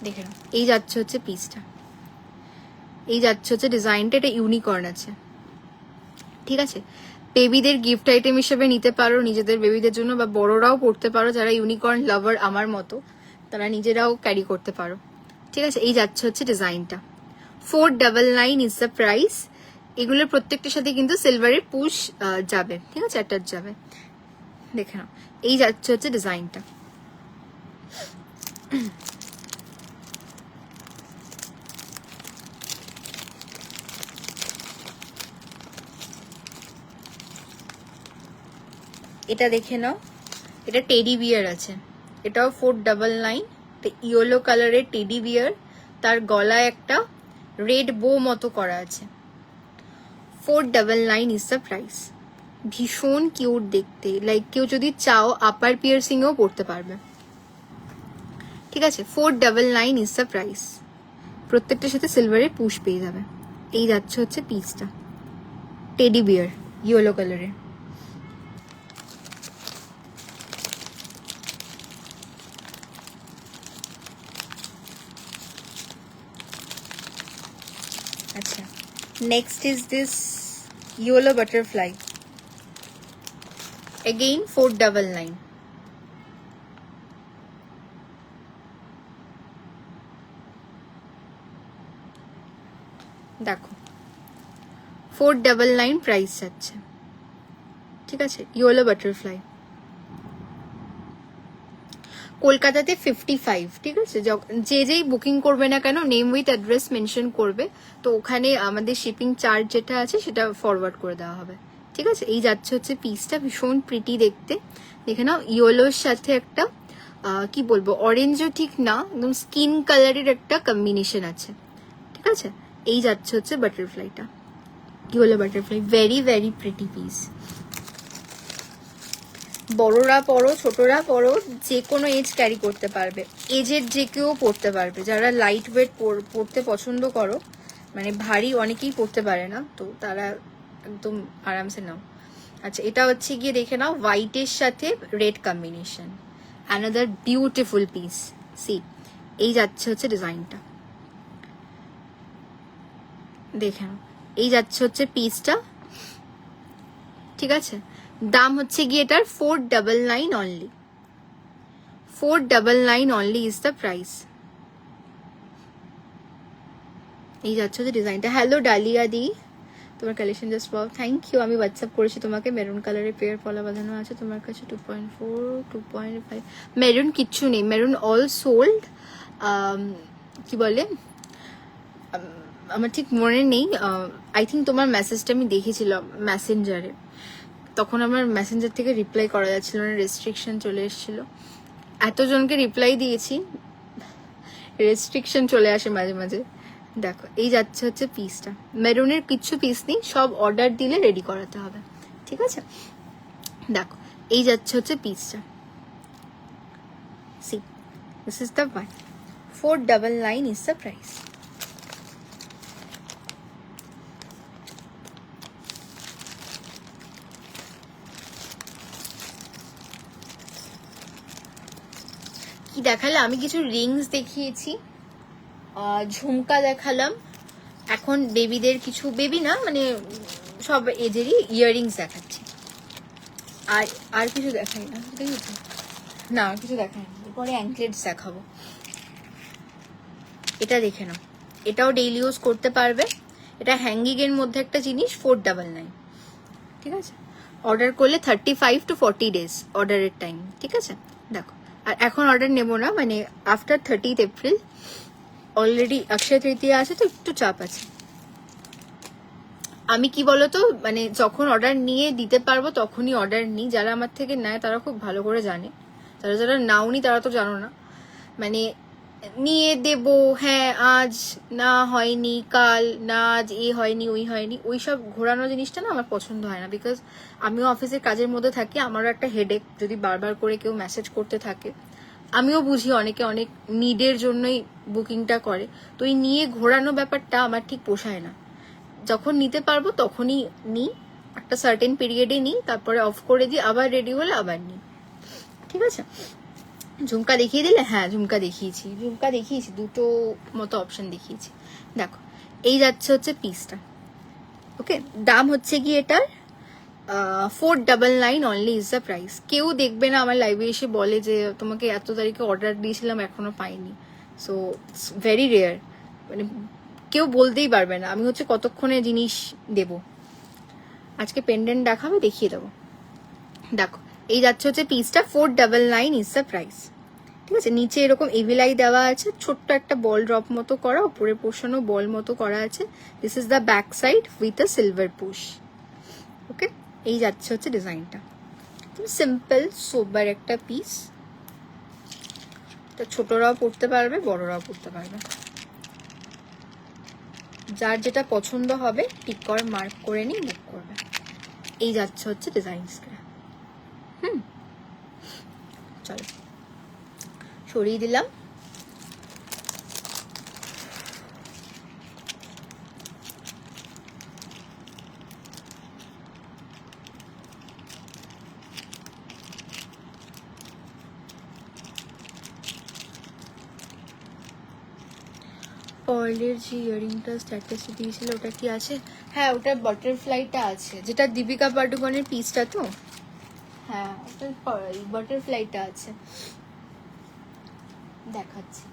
দেখে নাও, এই যাচ্ছে হচ্ছে পিসটা, এই যাচ্ছে হচ্ছে ডিজাইনটা, এটা ইউনিকর্ন আছে। ঠিক আছে, বেবিদের গিফট আইটেম হিসেবে নিতে পারো, নিজেদের বেবিদের জন্য, বা বড়রাও পড়তে পারো, যারা ইউনিকর্ন লাভার আমার মতো তারা নিজেরাও ক্যারি করতে পারো। ঠিক আছে, এই যাচ্ছে হচ্ছে ডিজাইনটা। 499 ইজ দ্য প্রাইস। এগুলোর প্রত্যেকটার সাথে কিন্তু সিলভারের পুশ যাবে। ঠিক আছে, অ্যাটাচ যাবে। দেখে নাও, এই যাচ্ছে হচ্ছে ডিজাইনটা। এটা দেখে নাও, এটা টেডি বিয়ার আছে, এটাও 499। ইয়েলো কালারের টেডি বিয়ার, তার গলায় একটা রেড বো মতো করা আছে। 499 ইজ দ্য প্রাইস। ভীষণ কিউট দেখতে, লাইক কেউ যদি চাও আপার পিয়ার্সিং এও পড়তে পারবে। ঠিক আছে, 499 ইজ দ্য প্রাইস। প্রত্যেকটার সাথে সিলভারের পুশ পেয়ে যাবে। এই যাচ্ছে হচ্ছে পিসটা, টেডি বিয়ার ইয়েলো কালারের। আচ্ছা, next is this yellow butterfly, again 499। দেখো 499 প্রাইস যাচ্ছে। ঠিক আছে, ইয়েলো বাটারফ্লাই, কলকাতাতে 55। ঠিক আছে, যে যেই বুকিং করবে না কেন নেম উইথ অ্যাড্রেস মেনশন করবে, তো ওখানে আমাদের শিপিং চার্জ যেটা আছে সেটা ফরওয়ার্ড করে দেওয়া হবে। ঠিক আছে, এই যাচ্ছে হচ্ছে পিসটা, ভীষণ প্রিটি দেখতে। দেখে নাও, ইয়েলোর সাথে একটা কি বলবো, অরেঞ্জও ঠিক না, একদম স্কিন কালারের একটা কম্বিনেশন আছে। ঠিক আছে, এই যাচ্ছে হচ্ছে বাটারফ্লাইটা, yellow butterfly, very very pretty piece. বড়রা পড়ো, ছোটরা পড়ো, যে কোনো এজ ক্যারি করতে পারবে, এজের যে কেউ পড়তে পারবে। যারা লাইট ওয়েট পড়তে পছন্দ করো, মানে ভারী অনেকেই পড়তে পারে না, তো তারা একদম আরামসে নাও। আচ্ছা, এটা হচ্ছে গিয়ে দেখে নাও, হোয়াইটের সাথে red combination, another beautiful piece. See, এই যাচ্ছে হচ্ছে ডিজাইনটা, দেখে নাও, এই যাচ্ছে হচ্ছে পিসটা। ঠিক আছে, দাম হচ্ছে গিয়ে এটার 499 only. 499 only is the price. এই যাচ্ছে যে ডিজাইনটা। হ্যালো ডালিয়া দি, তোমার কালেকশন জাস্ট পাও, থ্যাংক ইউ। আমি হোয়াটসঅ্যাপ করেছি তোমাকে, মেরুন কালারের পেয়ার পলা বাঁধানো আছে তোমার কাছে। 2.4 2.5 মেরুন কিচ্ছু নেই, মেরুন অল সোল্ড। কি বলে, আমার ঠিক মনে নেই, আই থিঙ্ক তোমার মেসেজটা আমি দেখেছিলাম মেসেঞ্জারে, তখন আমার মেসেঞ্জার থেকে রিপ্লাই করা যাচ্ছিল না, রেস্ট্রিকশন চলে এসেছিল। এতজনকে রিপ্লাই দিয়েছি, রেস্ট্রিকশন চলে আসে মাঝে মাঝে। দেখো, এই যাচ্ছে হচ্ছে পিসটা, মেরুনের কিচ্ছু পিস নেই, সব অর্ডার দিলে রেডি করাতে হবে। ঠিক আছে, দেখো, এই যাচ্ছে হচ্ছে পিসটা। See, this is the one. 499 is the price. কি দেখালে, আমি কিছু রিংস দেখিয়েছি, ঝুমকা দেখালাম, এখন বেবিদের কিছু, বেবি না মানে সব এজেরই ইয়াররিংস দেখাচ্ছি। আর আর কিছু দেখাই না, দেখেছি না, কিছু দেখাই না। এরপরে অ্যাঙ্কলেটস দেখাবো। এটা দেখে নাও, এটাও ডেইলি ইউজ করতে পারবে। এটা হ্যাঙ্গিং এর মধ্যে একটা জিনিস, 499। ঠিক আছে, অর্ডার করলে 35 to 40 ডেজ অর্ডারের টাইম। ঠিক আছে, দেখো, আর এখন অর্ডার নেবো না, মানে after 30th April. Already Akshaya Tritiya আছে, তো একটু চাপ আছে। আমি কি বলতো, মানে যখন অর্ডার নিয়ে দিতে পারবো তখনই অর্ডার নিই। যারা আমার থেকে নেয় তারা খুব ভালো করে জানে, যারা যারা নাওনি তারা তো জানো না। মানে নিয়ে দেব, হ্যাঁ আজ না হয়নি, কাল না, আজ এ হয়নি ওই হয়নি, ওই সব ঘোরানো জিনিসটা না আমার পছন্দ হয় না। বিকজ আমিও অফিসের কাজের মধ্যে থাকি, আমারও একটা হেডেক যদি বারবার করে কেউ মেসেজ করতে থাকে। আমিও বুঝি অনেকে অনেক নিডের জন্যই বুকিংটা করে, তো এই নিয়ে ঘোরানো ব্যাপারটা আমার ঠিক পোষায় না। যখন নিতে পারবো তখনই নিই, একটা সার্টেন পিরিয়ডে নিই, তারপরে অফ করে দিই, আবার রেডি হলে আবার নিই। ঠিক আছে, ঝুমকা দেখিয়ে দিলে? হ্যাঁ ঝুমকা দেখিয়েছি, দুটো মতো অপশন দেখিয়েছি। দেখো এই যাচ্ছে হচ্ছে পিসটা। ওকে, দাম হচ্ছে কি এটার 499 অনলি ইজ দ্য প্রাইস। কেউ দেখবে না আমার লাইভে এসে বলে যে তোমাকে এত তারিখে অর্ডার দিয়েছিলাম এখনো পাইনি। সো ইটস ভেরি রেয়ার, মানে কেউ বলতেই পারবে না আমি হচ্ছে কতক্ষণে জিনিস দেব। আজকে পেন্ডেন্ট দেখাবে, দেখিয়ে দেবো। দেখো এই যাচ্ছে হচ্ছে পিসটা 499 ইজ দ্য প্রাইস। ঠিক আছে, নিচে এরকম এভিলাই দেওয়া আছে, ছোট্ট একটা বল ড্রপ মতো করা, উপরের পোর্শনও বল মতো করা আছে। This is the back side with a silver push. Okay, এই যাচ্ছে হচ্ছে ডিজাইনটা। সিম্পল সোবার একটা পিস, তো ছোটরাও পড়তে পারবে, বড়রাও পড়তে পারবে। যার যেটা পছন্দ হবে টিক করে মার্ক করে নিয়ে বুক করবে। এই যাচ্ছে হচ্ছে ডিজাইনসটা। চলো সরিয়ে দিলাম। পার্লের যে ইয়ারিংটা স্ট্যাটাসে দিয়েছিল ওটা কি আছে? হ্যাঁ ওটা বাটারফ্লাইটা আছে, যেটা দীপিকা পাডুকোনের পিসটা তো। হ্যাঁ ওটা বাটারফ্লাইটা আছে, দেখাচ্ছি।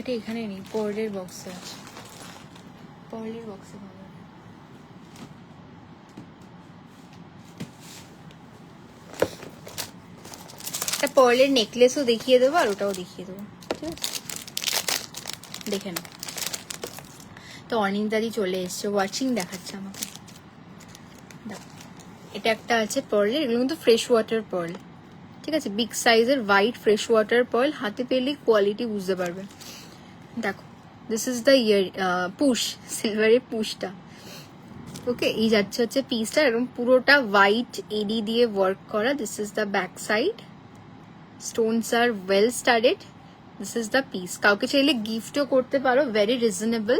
এটা এখানে নেই, পার্লের বক্সে আছে, পার্লের বক্সে পাবে। একটা পার্লের নেকলেসও দেখিয়ে দেবো আর ওটাও দেখিয়ে দেবো, ঠিক আছে? দেখে নাও। তো অনিন্দাদি চলে এসছে, ওয়াচিং দেখাচ্ছে আমাকে। এটা একটা আছে পার্লের, এগুলো কিন্তু ফ্রেশ ওয়াটার পার্ল, ঠিক আছে? বিগ সাইজের হোয়াইট ফ্রেশ ওয়াটার পার্ল, হাতে পেলেই কোয়ালিটি বুঝতে পারবে। দেখো this is the ear push, সিলভারের পুশটা। ওকে, এই যাচ্ছে হচ্ছে পিসটা, এবং পুরোটা হোয়াইট এডি দিয়ে ওয়ার্ক করা। This is the back side, stones are well studded. This is the piece. কাউকে চাইলে গিফটও করতে পারো, very reasonable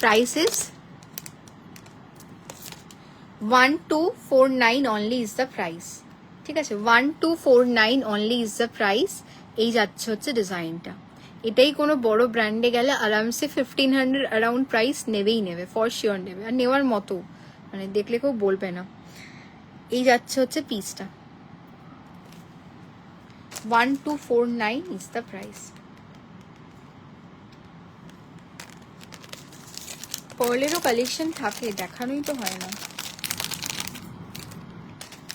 price is 1249 only is the price. ঠিক আছে, 1249 অনলি ইজ দ্য প্রাইস। এই যাচ্ছে হচ্ছে ডিজাইনটা। এটাই কোনো বড় ব্র্যান্ডে গেলে আরামসে 1500 অ্যারাউন্ড প্রাইস নেবেই নেবে, ফর শিওর নেবে, আর নেওয়ার মতো, মানে দেখলে কেউ বলবে না। এই যাচ্ছে হচ্ছে পিসটা, 1249 ইজ দ্য প্রাইস। পার্লেরও কালেকশন থাকে, দেখানোই তো হয় না।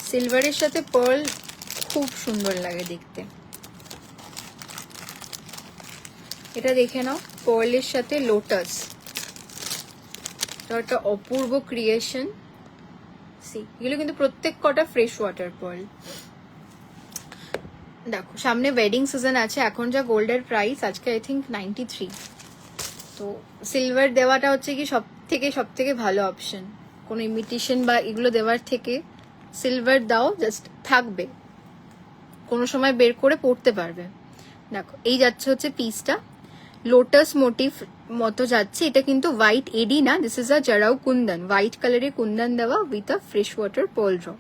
সিলভারের সাথে পার্ল খুব সুন্দর লাগে দেখতে। এটা দেখে নাও, পার্লের সাথে লোটাস, একটা অপূর্ব ক্রিয়েশন। এগুলো কিন্তু প্রত্যেক কটা ফ্রেশ ওয়াটার পার্ল। দেখো সামনে ওয়েডিং সিজন আছে, এখন যা গোল্ডের প্রাইস আজকে আই থিঙ্ক 93, তো সিলভার দেওয়াটা হচ্ছে কি সব থেকে ভালো অপশন। কোনো ইমিটেশন বা এগুলো দেওয়ার থেকে সিলভার দাও, জাস্ট থাকবে, কোনো সময় বের করে পড়তে পারবে। দেখো এই যাচ্ছে হচ্ছে পিসটা, লোটাস মোটিভ মতো যাচ্ছে। এটা কিন্তু হোয়াইট এডি না, this is a jadau kundan, white কালারের কুন্দন দেওয়া with a fresh water pearl drop.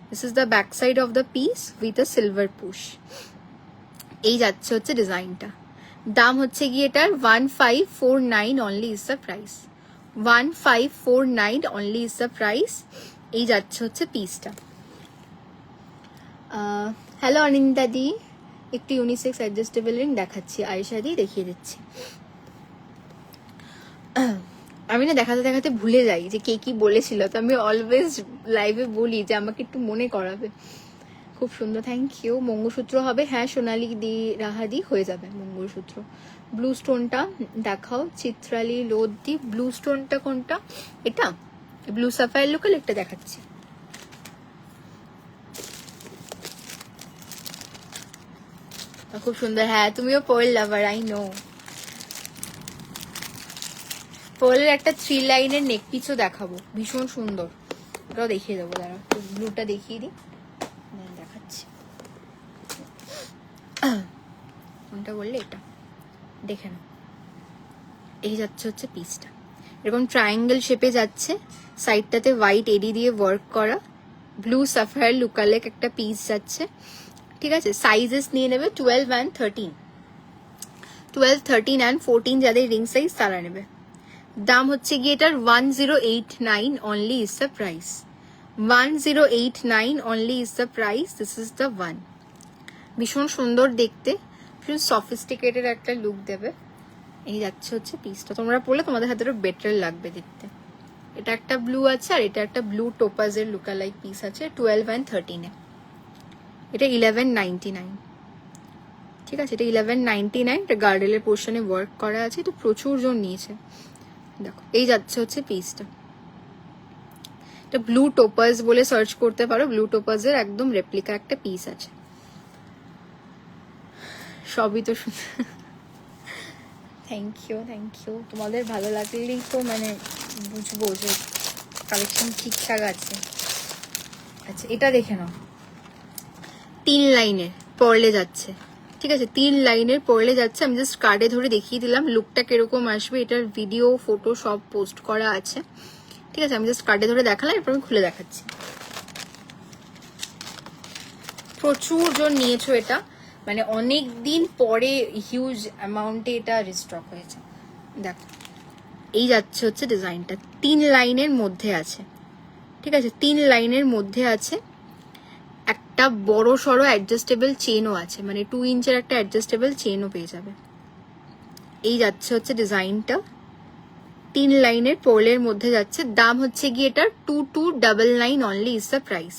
This is the back side of the piece with a silver push. এই যাচ্ছে হচ্ছে ডিজাইনটা। দাম হচ্ছে গিয়ে এটার 1549 only is the price, 1549 only is the price. এই যাচ্ছে হচ্ছে পিসটা। হ্যালো অনিন্দাদি, একটু ইউনিসেক্স অ্যাডজাস্টেবল রিং দেখাচ্ছি, আয়েশা দি দেখিয়ে দিচ্ছি। আমি না দেখাতে দেখাতে ভুলে যাই যে কে কি বলেছিল, তো আমি অলওয়েজ লাইভে বলি যে আমাকে একটু মনে করাবে। খুব সুন্দর, থ্যাংক ইউ। মঙ্গলসূত্র হবে, হ্যাঁ সোনালি দি রাহাদি হয়ে যাবে মঙ্গলসূত্র। ব্লু স্টোনটা দেখাও, চিত্রালি লোদি। ব্লু স্টোনটা কোনটা? এটা ব্লু সাফায়ার লোকাল, একটা দেখাচ্ছি। খুব সুন্দর। হ্যাঁ তুমিও পার্ল লাভার, আই নো। পার্লের একটা 3 লাইনের নেক পিসও দেখাবো, ভীষণ সুন্দর, ওটাও দেখিয়ে দেবো। দাঁড়া ব্লুটা দেখিয়ে দিই, দেখাচ্ছি। কোনটা বললে? এটা দেখে নাও। এই যাচ্ছে হচ্ছে পিসটা, এরকম ট্রায়াঙ্গেল শেপে যাচ্ছে, সাইডটাতে হোয়াইট এডি দিয়ে ওয়ার্ক করা, ব্লু সাফায়ার লুকালেক একটা পিস যাচ্ছে। ঠিক আছে, সাইজেস নিয়ে নেবে 12 and 13, 12, 13 and 14 যাদের রিং সাইজ তারা নেবে। দাম হচ্ছে গিয়ে এটার 1089 only is the price, 1089 only is the price. This is the one. ভীষণ সুন্দর দেখতে, ভীষণ সফিস্টিকেটেড একটা লুক দেবে। এই যাচ্ছে হচ্ছে পিসটা, তোমরা পরলে তোমাদের হাতে আরো বেটার লাগবে দেখতে। এটা একটা ব্লু আছে আর এটা একটা ব্লু টোপাজের লুকালাইক পিস আছে 12 and 13 এ। এটা 1199। ঠিক আছে, এটা 1199। এটা গার্ডেলের পোর্শনে ওয়ার্ক করা আছে, এটা প্রচুর জন নিয়েছে। দেখো এই যাচ্ছে হচ্ছে পিসটা, এটা ব্লু টোপাজ বলে সার্চ করতে পারো, ব্লু টোপাজের একদম রেপ্লিকা একটা পিস আছে। সবই তো থ্যাংক ইউ, থ্যাংক ইউ। তোমাদের ভালো লাগলেই তো মানে বুঝবো যে কালেকশন ঠিকঠাক আছে। আচ্ছা এটা দেখে নাও, 3 লাইনের পরলে যাচ্ছে। ঠিক আছে, 3 লাইনের পরলে যাচ্ছে। আমি জাস্ট কার্ডে ধরে দেখিয়ে দিলাম লুকটা কিরকম আসবে, এটার ভিডিও ফটো সব পোস্ট করা আছে। ঠিক আছে, আমি জাস্ট কার্ডে ধরে দেখালাম, এরপর আমি খুলে দেখাচ্ছি। প্রচুর জন নিয়েছো এটা, মানে অনেক দিন পরে হিউজ অ্যামাউন্টে এটা রিস্টক হয়েছে। দেখো এই যাচ্ছে হচ্ছে ডিজাইনটা, 3 লাইনের মধ্যে আছে। ঠিক আছে, 3 লাইনের মধ্যে আছে। একটা বড় সড়ো অ্যাডজাস্টেবল চেনও আছে, মানে 2 ইঞ্চের একটা অ্যাডজাস্টেবল চেনও পেয়ে যাবে। এই যাচ্ছে হচ্ছে ডিজাইনটা, 3 লাইনের পোলের মধ্যে যাচ্ছে। দাম হচ্ছে গিয়ে এটার 2299 only is the price,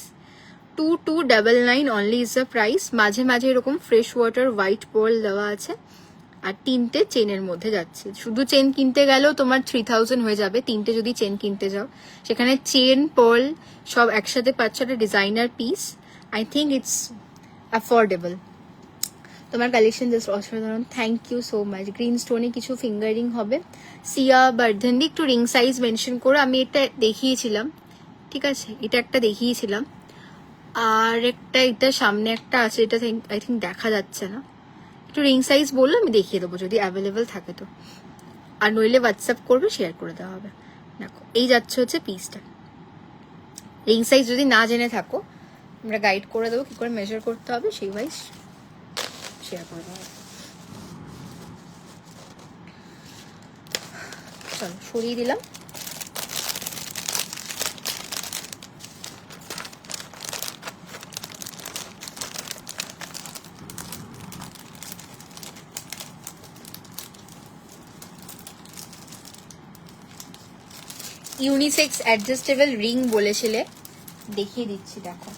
2299 only is the price. মাঝে মাঝে এরকম ফ্রেশ ওয়াটার হোয়াইট পোল দেওয়া আছে, আর 3টে চেনের মধ্যে যাচ্ছে। শুধু চেন কিনতে গেলেও তোমার 3000 হয়ে যাবে, 3টে যদি চেন কিনতে যাও। সেখানে চেন পোল সব একসাথে পাচ্ছ, একটা designer piece. I think it's affordable. তোমার কালেকশন জাস্ট অসাধারণ, thank you so much. Green স্টোনে কিছু ফিঙ্গারিং হবে, সিয়া বার্ধেন্দি একটু রিং সাইজ মেনশন করো। আমি এটা দেখিয়েছিলাম, ঠিক আছে, এটা একটা দেখিয়েছিলাম, আর একটা এটা সামনে একটা আছে, এটা আই থিঙ্ক দেখা যাচ্ছে না। একটু রিং সাইজ বললো, আমি দেখিয়ে দেবো যদি অ্যাভেলেবেল থাকে তো, আর নইলে হোয়াটসঅ্যাপ করবে, শেয়ার করে দেওয়া হবে। দেখো এই যাচ্ছে হচ্ছে পিসটা। রিং সাইজ যদি না জেনে থাকো আমরা গাইড করে দেবো কি করে মেজার করতে হবে, সেই ওয়াইজ শেয়ার করে দেওয়া হবে। চলো সরিয়ে দিলাম। ইউনিসেক্স অ্যাডজাস্টেবল রিং বলেছিলে, দেখিয়ে দিচ্ছি। দেখো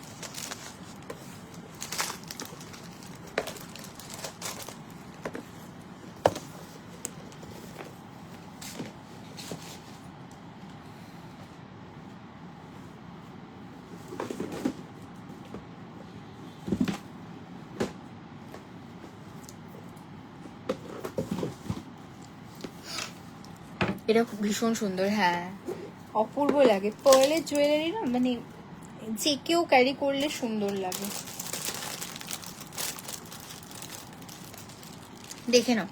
এটা ভীষণ সুন্দর, হ্যাঁ অপূর্ব লাগে। পার্লের জুয়েলারি না মানে যে কেউ ক্যারি করলে সুন্দর লাগে। দেখে নাও,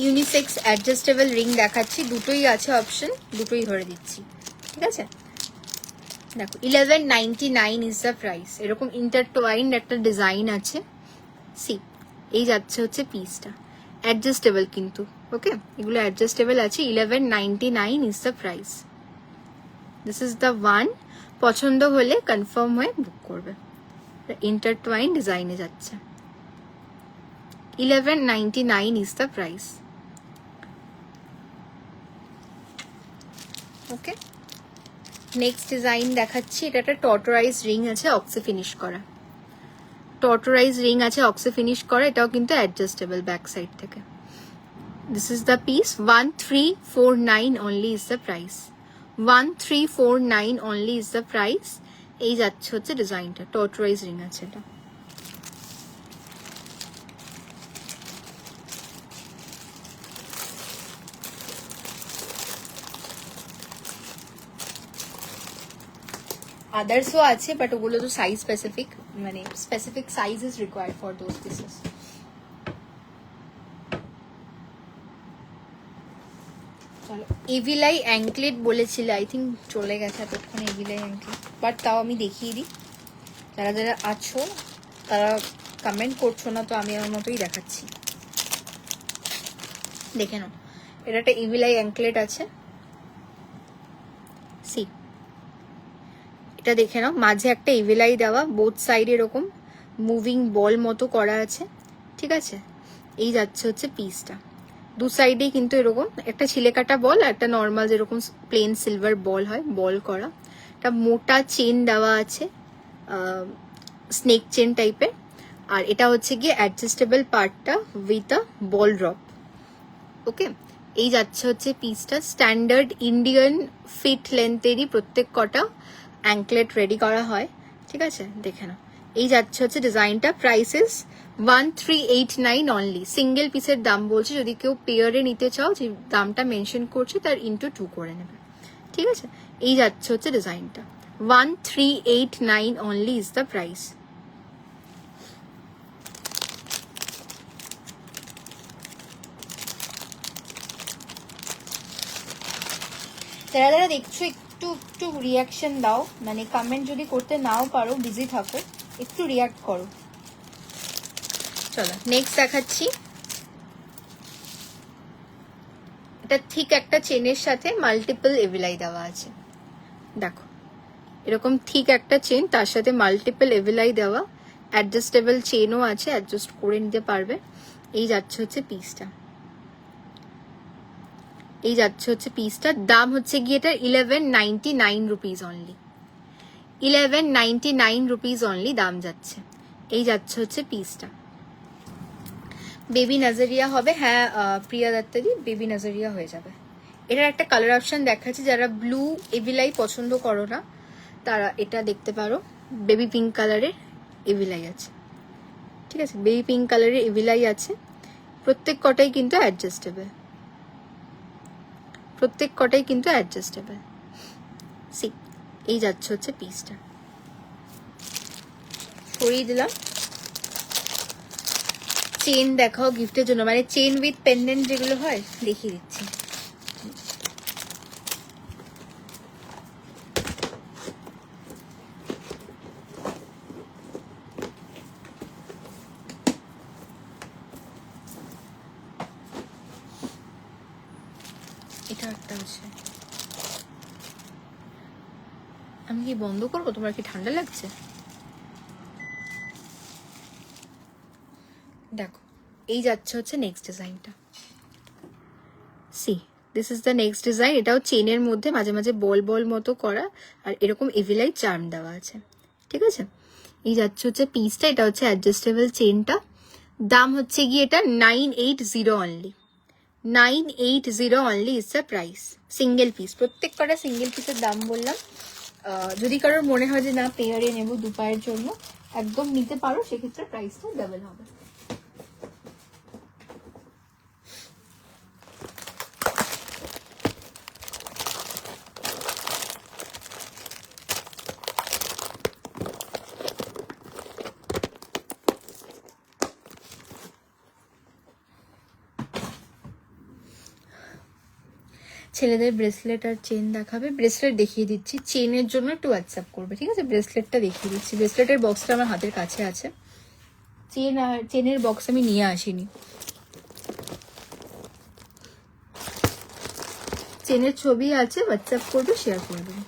ইউনিসেক্স অ্যাডজাস্টেবল রিং দেখাচ্ছি, দুটোই আছে অপশন, দুটোই ধরে দিচ্ছি। ঠিক আছে, দেখো 1199 ইজ দ্য প্রাইস। এরকম ইন্টারটোয়াইন্ড একটা ডিজাইন আছে, সি এই যাচ্ছে হচ্ছে পিসটা, অ্যাডজাস্টেবল কিন্তু, ওকে এগুলো অ্যাডজাস্টেবল আছে। 1199 is the price. This is the one. পছন্দ হলে কনফার্ম হয়ে বুক করবে। ইন্টারটোয়াইন ডিজাইনে যাচ্ছে, 1199 is the price. Okay, next design দেখাচ্ছি। এটা একটা টর্টোরাইজ রিং আছে, অক্সি ফিনিশ করা, টর্টোরাইজ রিং আছে অক্সি ফিনিশ করা। এটাও কিন্তু অ্যাডজাস্টেবল ব্যাক সাইড থেকে। This is the piece, 1349 only is the price, 1349 only is the price. এই যাচ্ছে হচ্ছে ডিজাইনটা, টর্টোরাইজ রিং আছে এটা। আদার্সও আছে, বাট ওগুলো তো সাইজ স্পেসিফিক, মানে specific size is required for those pieces. চলো, এভিলাই অ্যাঙ্কলেট বলেছিল, আই থিঙ্ক চলে গেছে এতক্ষণ এভিলাই অ্যাঙ্কলেট, বাট তাও আমি দেখিয়ে দিই। যারা যারা আছো তারা কমেন্ট করছো না, তো আমি আমার মতোই দেখাচ্ছি, দেখে নাও। এটা একটা এভিলাই অ্যাঙ্কলেট আছে, সি এটা দেখে নাও, মাঝে একটা এভিলাই দেওয়া, বোথ সাইড এরকম মুভিং বল মতো করা আছে, ঠিক আছে। এই যাচ্ছে হচ্ছে পিসটা, দু সাইডেই কিন্তু এরকম একটা ছিলে কাটা বল, একটা নর্মাল যেরকম প্লেন সিলভার বল হয়, বল করা। একটা মোটা চেন দেওয়া আছে, স্নেক চেন টাইপের। আর এটা হচ্ছে গিয়ে অ্যাডজাস্টেবল পার্টটা উইথ আ বল ড্রপ, ওকে। এই যাচ্ছে হচ্ছে পিসটা, স্ট্যান্ডার্ড ইন্ডিয়ান ফিট লেন্থেরই প্রত্যেক কটা অ্যাঙ্কলেট রেডি করা হয়, ঠিক আছে, দেখে নাও। এই যাচ্ছে হচ্ছে ডিজাইনটা, প্রাইসেস 1389 অনলি। সিঙ্গেল পিসের দাম বলছে, যদি কেউ পেয়ারে নিতে চাও যে দামটা মেনশন করছে তার ইন্টু 2 করে নেবে, ঠিক আছে। এই যাচ্ছে হচ্ছে ডিজাইনটা, 1389 অনলি ইজ দ্য প্রাইস। যারা যারা দেখছো একটু একটু রিয়াকশন দাও, মানে কমেন্ট যদি করতে নাও পারো, বিজি থাকো, একটু রিয়াক্ট করো। চলো নেক্সট দেখাচ্ছি, এটা ঠিক একটা চেনের সাথে মাল্টিপল এভিলাই দেওয়া আছে, দেখো এরকম ঠিক একটা চেন, তার সাথে মাল্টিপল এভিলাই দেওয়া, অ্যাডজাস্টেবল চেনও আছে, অ্যাডজাস্ট করে নিতে পারবে। এই যাচ্ছে হচ্ছে পিসটা, এই যাচ্ছে হচ্ছে পিসটার দাম হচ্ছে গিয়ে এটা 1199 রুপিস অনলি, 1199 রুপিস অনলি দাম যাচ্ছে। এই যাচ্ছে হচ্ছে পিসটা, বেবি নাজারিয়া হবে, হ্যাঁ প্রিয়া দত্তাদি বেবি নাজারিয়া হয়ে যাবে। এটার একটা কালার অপশন দেখাচ্ছে, যারা ব্লু এভিলাই পছন্দ করো না তারা এটা দেখতে পারো, বেবি পিঙ্ক কালারের এভিলাই আছে, ঠিক আছে, বেবি পিঙ্ক কালারের এভিলাই আছে, প্রত্যেক কটাই কিন্তু অ্যাডজাস্টেবল, প্রত্যেক কটাই কিন্তু অ্যাডজাস্টেবল। সি এই যাচ্ছে হচ্ছে পিসটা, সরিয়ে দিলাম। চেন দেখাও গিফটের জন্য, মানে চেন উইথ পেন্ডেন্ট যেগুলো হয় দেখিয়ে দিচ্ছি। এটা একটা আছে, আমি কি বন্ধ করবো? তোমার কি ঠান্ডা লাগছে? দেখো এই যাচ্ছে হচ্ছে নেক্সট ডিজাইনটা, C this is the next design. এটাও চেনের মধ্যে মাঝে মাঝে বল বল মতো করা, আর এরকম এভিলাই চার্ম দেওয়া আছে, ঠিক আছে। এই যাচ্ছে হচ্ছে পিসটা, এটা হচ্ছে অ্যাডজাস্টেবল চেনটা, দাম হচ্ছে গিয়ে এটা 980 only, 980 only is the price. Single piece, প্রত্যেক কটা সিঙ্গেল পিসের দাম বললাম। যদি কারোর মনে হয় যে না পেয়ারে নেবো দু পায়ের জন্য, একদম নিতে পারো, সেক্ষেত্রে প্রাইসটা ডাবল হবে। ছেলেদের ব্রেসলেট আর চেন দেখাবে, ব্রেসলেট দেখিয়ে দিচ্ছি, চেনের জন্য একটু হোয়াটসঅ্যাপ করবে, ঠিক আছে। ব্রেসলেটটা দেখিয়ে দিচ্ছি, ব্রেসলেটের বক্সটা আমার হাতের কাছে আছে, চেন আর চেনের বক্স আমি নিয়ে আসিনি। চেনের ছবি আছে, হোয়াটসঅ্যাপ করবে, শেয়ার করে দেবো।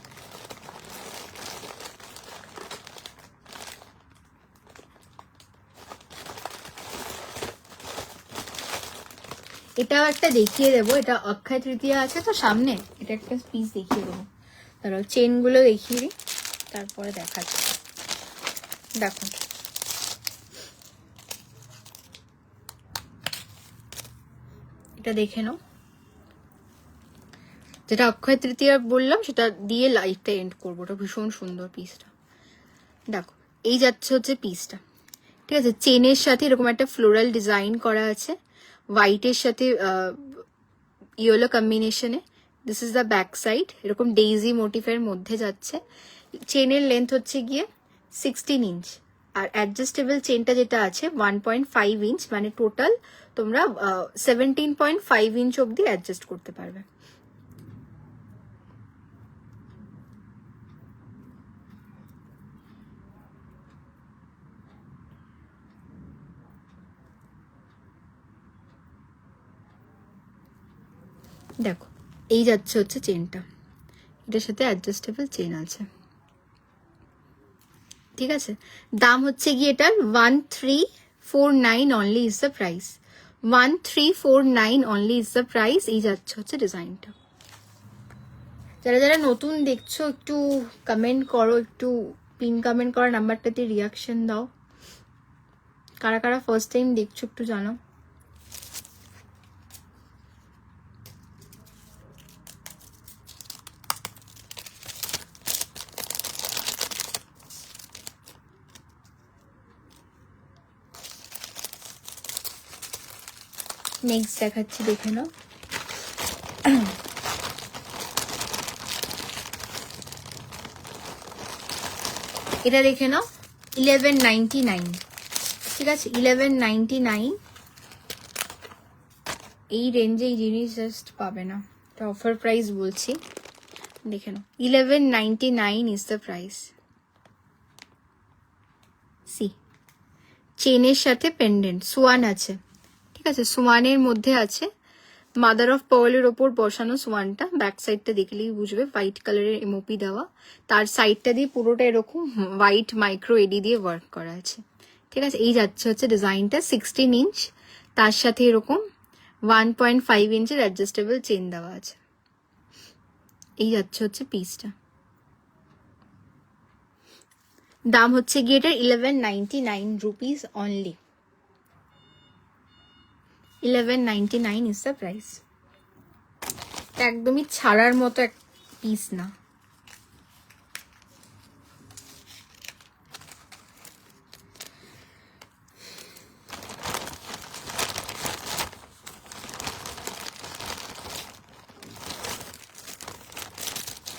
এটাও একটা দেখিয়ে দেবো, এটা অক্ষয় তৃতীয়া আছে তো সামনে, এটা একটা পিস দেখিয়ে দেবো। ধরো চেনগুলো দেখিয়ে দিই, তারপরে দেখাচ্ছি। দেখো এটা দেখে নাও, যেটা অক্ষয় তৃতীয়া বললাম সেটা দিয়ে লাইফটা এন্ড করবো, ওটা ভীষণ সুন্দর পিসটা। দেখো এই যাচ্ছে হচ্ছে পিসটা, ঠিক আছে, চেনের সাথে এরকম একটা ফ্লোরাল ডিজাইন করা আছে, হোয়াইটের সাথে ইয়েলো কম্বিনেশনে। This is the back side, এরকম ডেইজি মোটিফের মধ্যে যাচ্ছে। চেনের লেন্থ হচ্ছে গিয়ে 16 ইঞ্চ, আর অ্যাডজাস্টেবল চেনটা যেটা আছে 1.5 ইঞ্চ, মানে টোটাল তোমরা 17.5 ইঞ্চ অব্দি অ্যাডজাস্ট করতে পারবে। দেখো এই যাচ্ছে হচ্ছে চেনটা, এটার সাথে অ্যাডজাস্টেবল চেন আছে, ঠিক আছে। দাম হচ্ছে গিয়ে এটার 1349 only is the price, 1349 only is the price. এই যাচ্ছে হচ্ছে ডিজাইনটা। যারা যারা নতুন দেখছো একটু কমেন্ট করো, একটু পিন কমেন্ট করা নাম্বারটাতে রিয়াকশন দাও। কারা কারা ফার্স্ট টাইম দেখছো একটু জানাও। নেক্সট দেখাচ্ছি, দেখে নাও। এটা দেখে নাও 1199, ঠিক আছে 1199। এই রেঞ্জে এই জিনিস জাস্ট পাবে না, এটা অফার প্রাইস বলছি, দেখে নাও 1199 ইজ দ্য প্রাইস। সি চেনের সাথে পেন্ডেন্ট সোয়ান আছে, ঠিক আছে, সোয়ানের মধ্যে আছে মাদার অফ পার্লের ওপর বসানো সোয়ানটা। ব্যাক সাইডটা দেখলেই বুঝবে, হোয়াইট কালারের এমওপি দেওয়া, তার সাইডটা দিয়ে পুরোটা এরকম হোয়াইট মাইক্রো এডি দিয়ে ওয়ার্ক করা আছে, ঠিক আছে। এই যাচ্ছে হচ্ছে ডিজাইনটা 16 ইঞ্চ, তার সাথে এরকম 1.5 ইঞ্চের অ্যাডজাস্টেবল চেন দেওয়া আছে। এই যাচ্ছে হচ্ছে পিসটা। দাম হচ্ছে গিয়ে এটার 1199 rupees only, 1199 is the price. একদমই ছাড়ার মতো এক পিস না।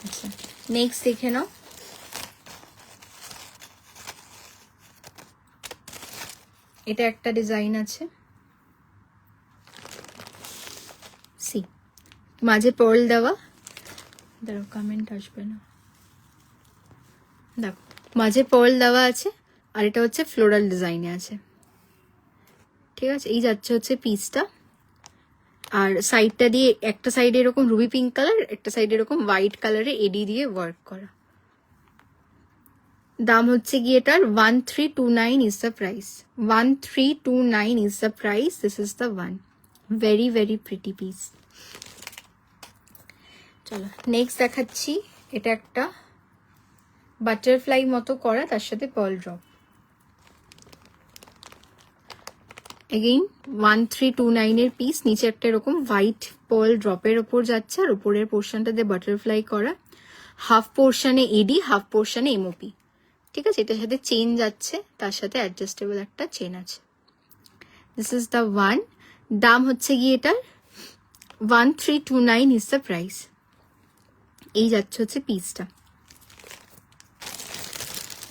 আচ্ছা নেক্সট দেখে নাও। এটা একটা ডিজাইন আছে, সি মাঝে পার্ল দেওয়া, দাঁড়াও কমেন্ট আসবে না, দেখো মাঝে পার্ল দেওয়া আছে, আর এটা হচ্ছে ফ্লোরাল ডিজাইনে আছে, ঠিক আছে। এই যাচ্ছে হচ্ছে পিসটা, আর সাইডটা দিয়ে একটা সাইডে এরকম রুবি পিঙ্ক কালার, একটা সাইডে এরকম হোয়াইট কালারে এডি দিয়ে ওয়ার্ক করা। দাম হচ্ছে গিয়ে এটার 1329 is the price, 1329 is the price. This is the one, very very pretty piece. চলো নেক্সট দেখাচ্ছি, এটা একটা বাটারফ্লাই মতো করা, তার সাথে পার্ল ড্রপ। এগেইন 1329 এর পিস, নিচে একটা এরকম হোয়াইট পার্ল ড্রপের ওপর যাচ্ছে, আর উপরের পোর্শনটা দিয়ে বাটারফ্লাই করা, হাফ পোর্শনে এডি হাফ পোর্শনে এমওপি, ঠিক আছে। এটার সাথে চেন যাচ্ছে, তার সাথে অ্যাডজাস্টেবল একটা চেন আছে। This is the one. দাম হচ্ছে গিয়ে এটার 1329 ইজ দ্য প্রাইস। এই যাচ্ছে হচ্ছে পিসটা।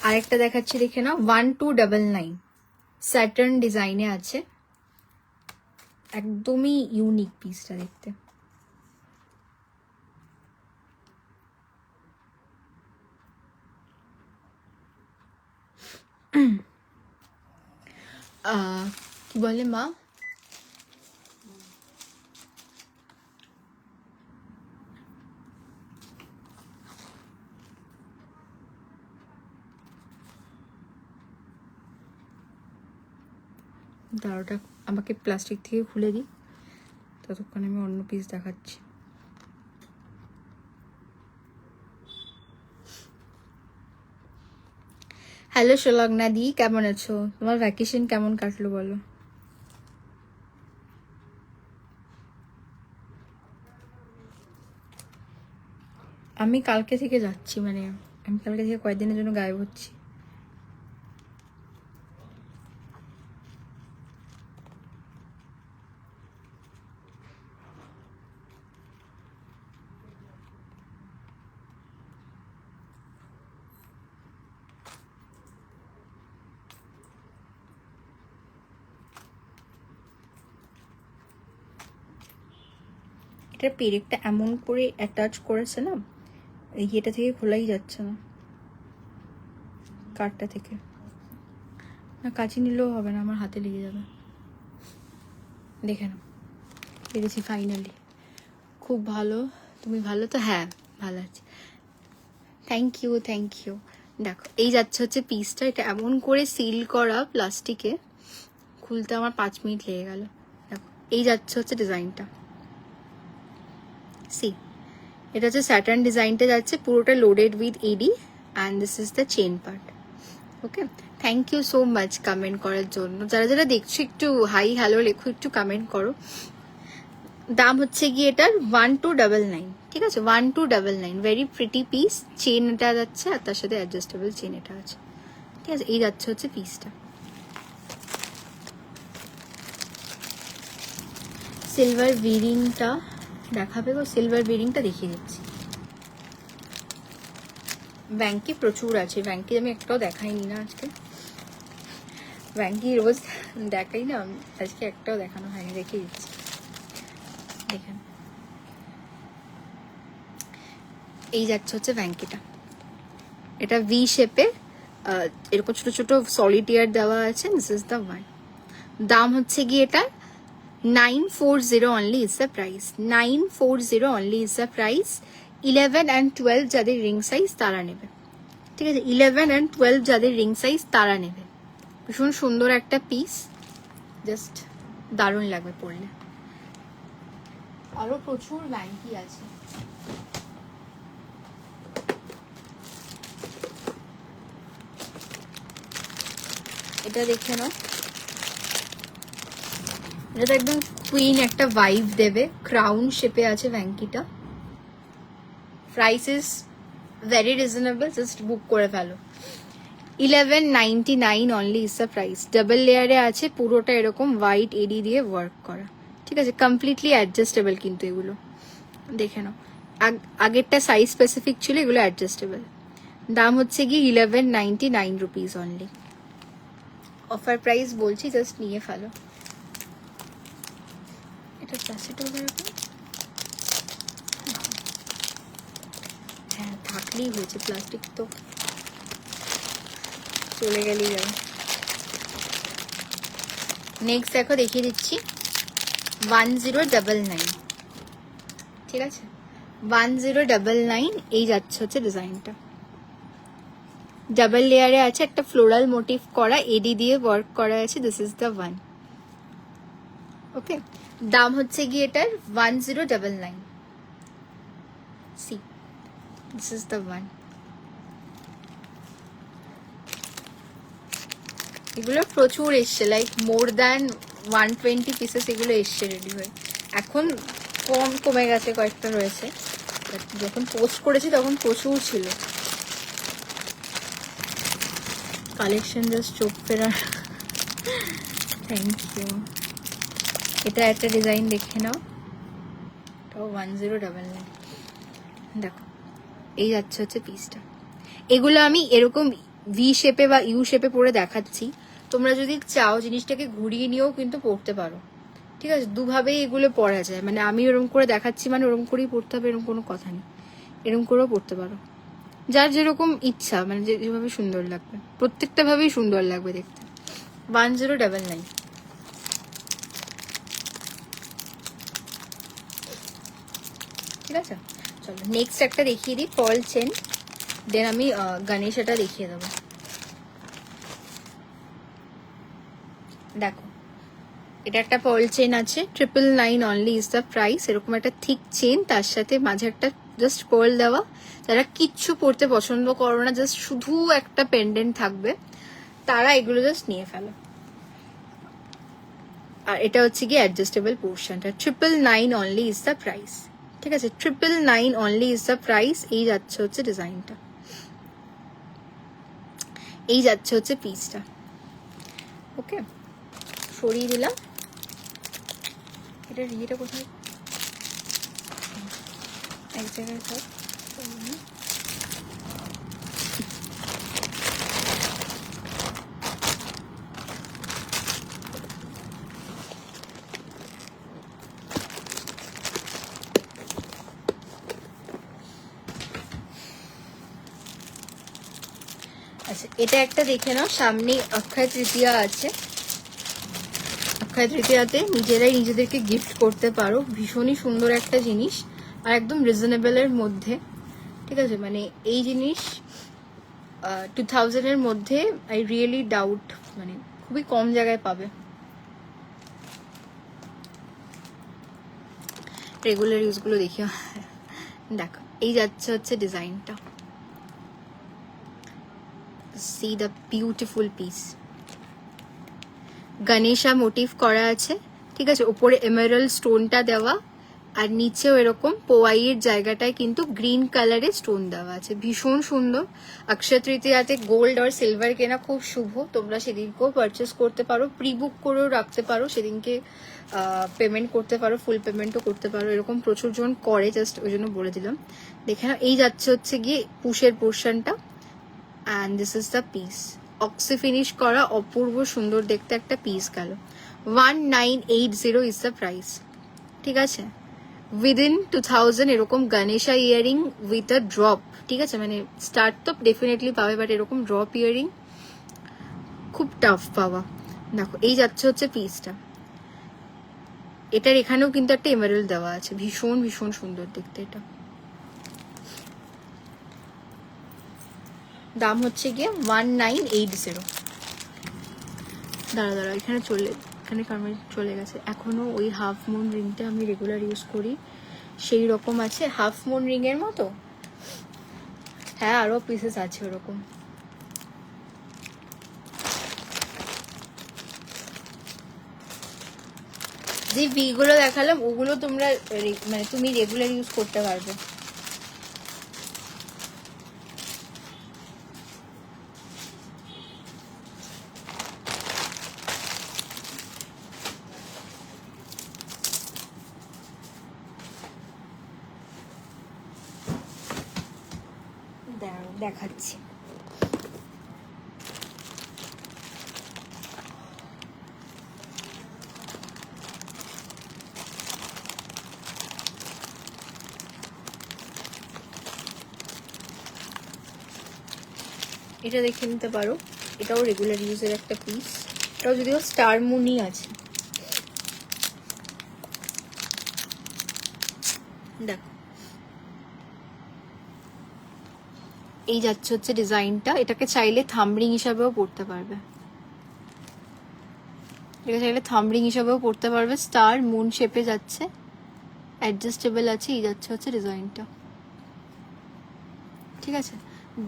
আরেকটা দেখাচ্ছি, দেখে না 1299 স্যাটার্ন ডিজাইনে আছে, একদমই ইউনিক পিসটা দেখতে। কি বলে মা, দাঁড়োটা আমাকে প্লাস্টিক থেকে খুলে দিই, ততক্ষণ আমি অন্য পিস দেখাচ্ছি। হ্যালো সোলগ্না দি, কেমন আছো? তোমার ভ্যাকেশন কেমন কাটলো বলো? আমি কালকে থেকে যাচ্ছি, মানে আমি কালকে থেকে কয়েকদিনের জন্য গায়েব হচ্ছি। এটার পেরেকটা এমন করে অ্যাটাচ করেছে না, এটা থেকে খোলাই যাচ্ছে না, কাঠটা থেকে। না কাঁচি নিলেও হবে না, আমার হাতে লেগে যাবে। দেখে নাও, পেরেছি ফাইনালি। খুব ভালো, তুমি ভালো তো? হ্যাঁ ভালো আছি, থ্যাংক ইউ থ্যাংক ইউ। দেখো এই যাচ্ছে হচ্ছে পিসটা, এটা এমন করে সিল করা প্লাস্টিকে, খুলতে আমার 5 মিনিট লেগে গেল। দেখো এই যাচ্ছে হচ্ছে ডিজাইনটা, সি এটা হচ্ছে স্যাটার্ন ডিজাইনটা যাচ্ছে, পুরোটা loaded with AD and this is the chain part. Okay, thank you so much comment করার জন্য। যারা যারা দেখছো একটু হাই হ্যালো লেখো, একটু কমেন্ট করো। দাম হচ্ছে গিয়ে এটার 1299, ঠিক আছে, 1299। ভেরি প্রিটি পিস, চেন এটা যাচ্ছে আর তার সাথে অ্যাডজাস্টেবল চেন এটা আছে, ঠিক আছে। এই যাচ্ছে হচ্ছে পিসটা। সিলভার বিরিংটা দেখাবে গো, সিলভার বিরিংটা দেখিয়ে দিচ্ছি। ব্যাংকি প্রচুর আছে, ব্যাংকি আমি একটাও দেখাইনি না আজকে, ব্যাংকি রোজ দেখাই না, আজকে একটাও দেখানো হয়নি, দেখিয়ে দিচ্ছি দেখেন। এই যাচ্ছে হচ্ছে ব্যাংকিটা, এটা ভি শেপে এরকম ছোট ছোট সলিটিয়ার দেওয়া আছে। This is the one. দাম হচ্ছে গিয়ে এটা 940 only is the price, 940 only is the price. 11 and 12 যাদের রিং সাইজ তারা নেবে, ঠিক আছে, 11 and 12 যাদের রিং সাইজ তারা নেবে। ভীষণ সুন্দর একটা পিস, জাস্ট দারুণ লাগবে পরলে। আরো প্রচুর ব্যাংকি আছে। এটা দেখে নাও, এটা তো একদম কুইন একটা ভাইব দেবে, ক্রাউন শেপে আছে ব্যাংকিটা। Price is very reasonable, just book করে ফেলো। 1199 only is the price. Double লেয়ারে আছে, পুরোটা এরকম হোয়াইট এডি দিয়ে ওয়ার্ক করা, ঠিক আছে, কমপ্লিটলি অ্যাডজাস্টেবল কিন্তু এগুলো দেখে নাও। আগেরটা সাইজ স্পেসিফিক ছিল, এগুলো অ্যাডজাস্টেবল। দাম হচ্ছে গিয়ে 1199 রুপিস অনলি। অফার প্রাইস বলছি, জাস্ট নিয়ে ফেলো। এটা প্লাস্টিকটা হ্যাঁ থাকলেই হয়েছে, প্লাস্টিক তো চলে গেলেই যাবে। নেক্সট দেখো দেখিয়ে দিচ্ছি, 1099, ঠিক আছে, 1099। এই যাচ্ছে হচ্ছে ডিজাইনটা, ডাবল লেয়ারে আছে, একটা ফ্লোরাল মোটিভ করা, এডি দিয়ে ওয়ার্ক করা আছে। This is the one. Okay, দাম হচ্ছে গিয়ে এটার 1099। See this is the one. এগুলো প্রচুর এসছে, লাইক মোর দ্যান 120 পিসেস এগুলো এসছে রেডি হয়ে। এখন কমে গেছে, কয়েকটা রয়েছে, যখন পোস্ট করেছি তখন প্রচুর ছিল কালেকশন, জাস্ট চোখ ফেরার। Thank you. এটা একটা ডিজাইন দেখে নাও, এটাও 1099। দেখো এই যাচ্ছে হচ্ছে পিসটা। এগুলো আমি এরকম ভি শেপে বা ইউ শেপে পরে দেখাচ্ছি, তোমরা যদি চাও জিনিসটাকে ঘুরিয়ে নিয়েও কিন্তু পড়তে পারো, ঠিক আছে, দুভাবেই এগুলো পরা যায়। মানে আমি ওরকম করে দেখাচ্ছি মানে ওরকম করেই পড়তে হবে এরকম কোনো কথা নেই, এরকম করেও পড়তে পারো, যার যেরকম ইচ্ছা, মানে যেভাবে সুন্দর লাগবে, প্রত্যেকটা ভাবেই সুন্দর লাগবে দেখতে। 1099। ঠিক আছে, চলো নেক্সট একটা দেখিয়ে দিই, পার্ল চেন, দেন আমি গণেশটা দেখিয়ে দেবো। দেখো এটা একটা পার্ল চেন আছে, 999 অনলি ইজ দ্য প্রাইস। এরকম একটা থিক চেন, তার সাথে মাঝে একটা জাস্ট পার্ল দেওয়া। যারা কিচ্ছু পরতে পছন্দ করো না, জাস্ট শুধু একটা পেন্ডেন্ট থাকবে, তারা এগুলো জাস্ট নিয়ে ফেলো। আর এটা হচ্ছে কি অ্যাডজাস্টেবল পোর্শনটা। 999 অনলি ইজ দ্য প্রাইস, ঠিক আছে, 999 অনলি ইজ দ্য প্রাইস। এই যাচ্ছে হচ্ছে ডিজাইনটা, এই যাচ্ছে হচ্ছে পিসটা। ওকে, সরিয়ে দিলাম। এটা রিয়েটা কোথায়, এক জায়গায় থাক। আচ্ছা, এটা একটা দেখে নাও, সামনে অক্ষয় তৃতীয়া আছে। অক্ষয় তৃতীয়াতে নিজেরাই নিজেদেরকে গিফট করতে পারো, ভীষণই সুন্দর একটা জিনিস আর একদম রিজনেবলের মধ্যে। ঠিক আছে, মানে এই জিনিস 2000 এর মধ্যে আই রিয়েলি ডাউট, মানে খুবই কম জায়গায় পাবে। রেগুলার ইউজগুলো দেখিও। দেখো এই যাচ্ছে হচ্ছে ডিজাইনটা, see the beautiful piece. Ganesha motif করা আছে, ঠিক আছে, উপরে এমেরাল্ড স্টোনটা দেওয়া আর নিচেও এরকম পোয়াইয়ের জায়গাটায় কিন্তু গ্রিন কালারের স্টোন দেওয়া আছে, ভীষণ সুন্দর। অক্ষয় তৃতীয়াতে গোল্ড আর সিলভার কেনা খুব শুভ, তোমরা সেদিনকেও পারচেস করতে পারো, প্রি বুক করেও রাখতে পারো, সেদিনকে পেমেন্ট করতে পারো, ফুল পেমেন্টও করতে পারো, এরকম প্রচুর জন করে, জাস্ট ওই জন্য বলে দিলাম। দেখে না, এই যাচ্ছে হচ্ছে গিয়ে পুশের পোর্শনটা and this is the piece. Oxy finish করা অপূর্ব সুন্দর দেখতে একটা পিস গেল। 1980 ইজ দ্য প্রাইস। ঠিক আছে, উইদিন 2000 এরকম Ganesha earring with a drop. ঠিক আছে, মানে স্টার্ট তো ডেফিনেটলি পাবে, বাট এরকম ড্রপ ইয়ারিং খুব টাফ পাওয়া। দেখো এই যাচ্ছে হচ্ছে পিসটা, এটার এখানেও কিন্তু একটা এমারেল্ড দেওয়া আছে, ভীষণ ভীষণ সুন্দর দেখতে এটা। দাম হচ্ছে গিয়ে 1980। দাঁড়া দাঁড়া, এখানে চলে গেছে। এখনো ওই হাফ মুন রিংটা আমি রেগুলার ইউজ করি, সেই রকম আছে, হাফ মুন রিং এর মতো। হ্যাঁ, আরো পিসেস আছে ওরকম। যে ভি গুলো দেখালাম ওগুলো তোমরা মানে তুমি রেগুলার ইউজ করতে পারবে। দেখাচ্ছি, এটা দেখে নিতে পারো, এটাও রেগুলার ইউজের একটা পিস, এটাও যদিও স্টার মুনই আছে। দেখো এই যাচ্ছে হচ্ছে ডিজাইনটা, এটাকে চাইলে থাম্বরিং হিসাবেও পড়তে পারবে, এটাকে চাইলে থাম্বরিং হিসাবেও পড়তে পারবে। স্টার মুন শেপে যাচ্ছে, অ্যাডজাস্টেবল আছে, এই যাচ্ছে হচ্ছে ডিজাইনটা। ঠিক আছে,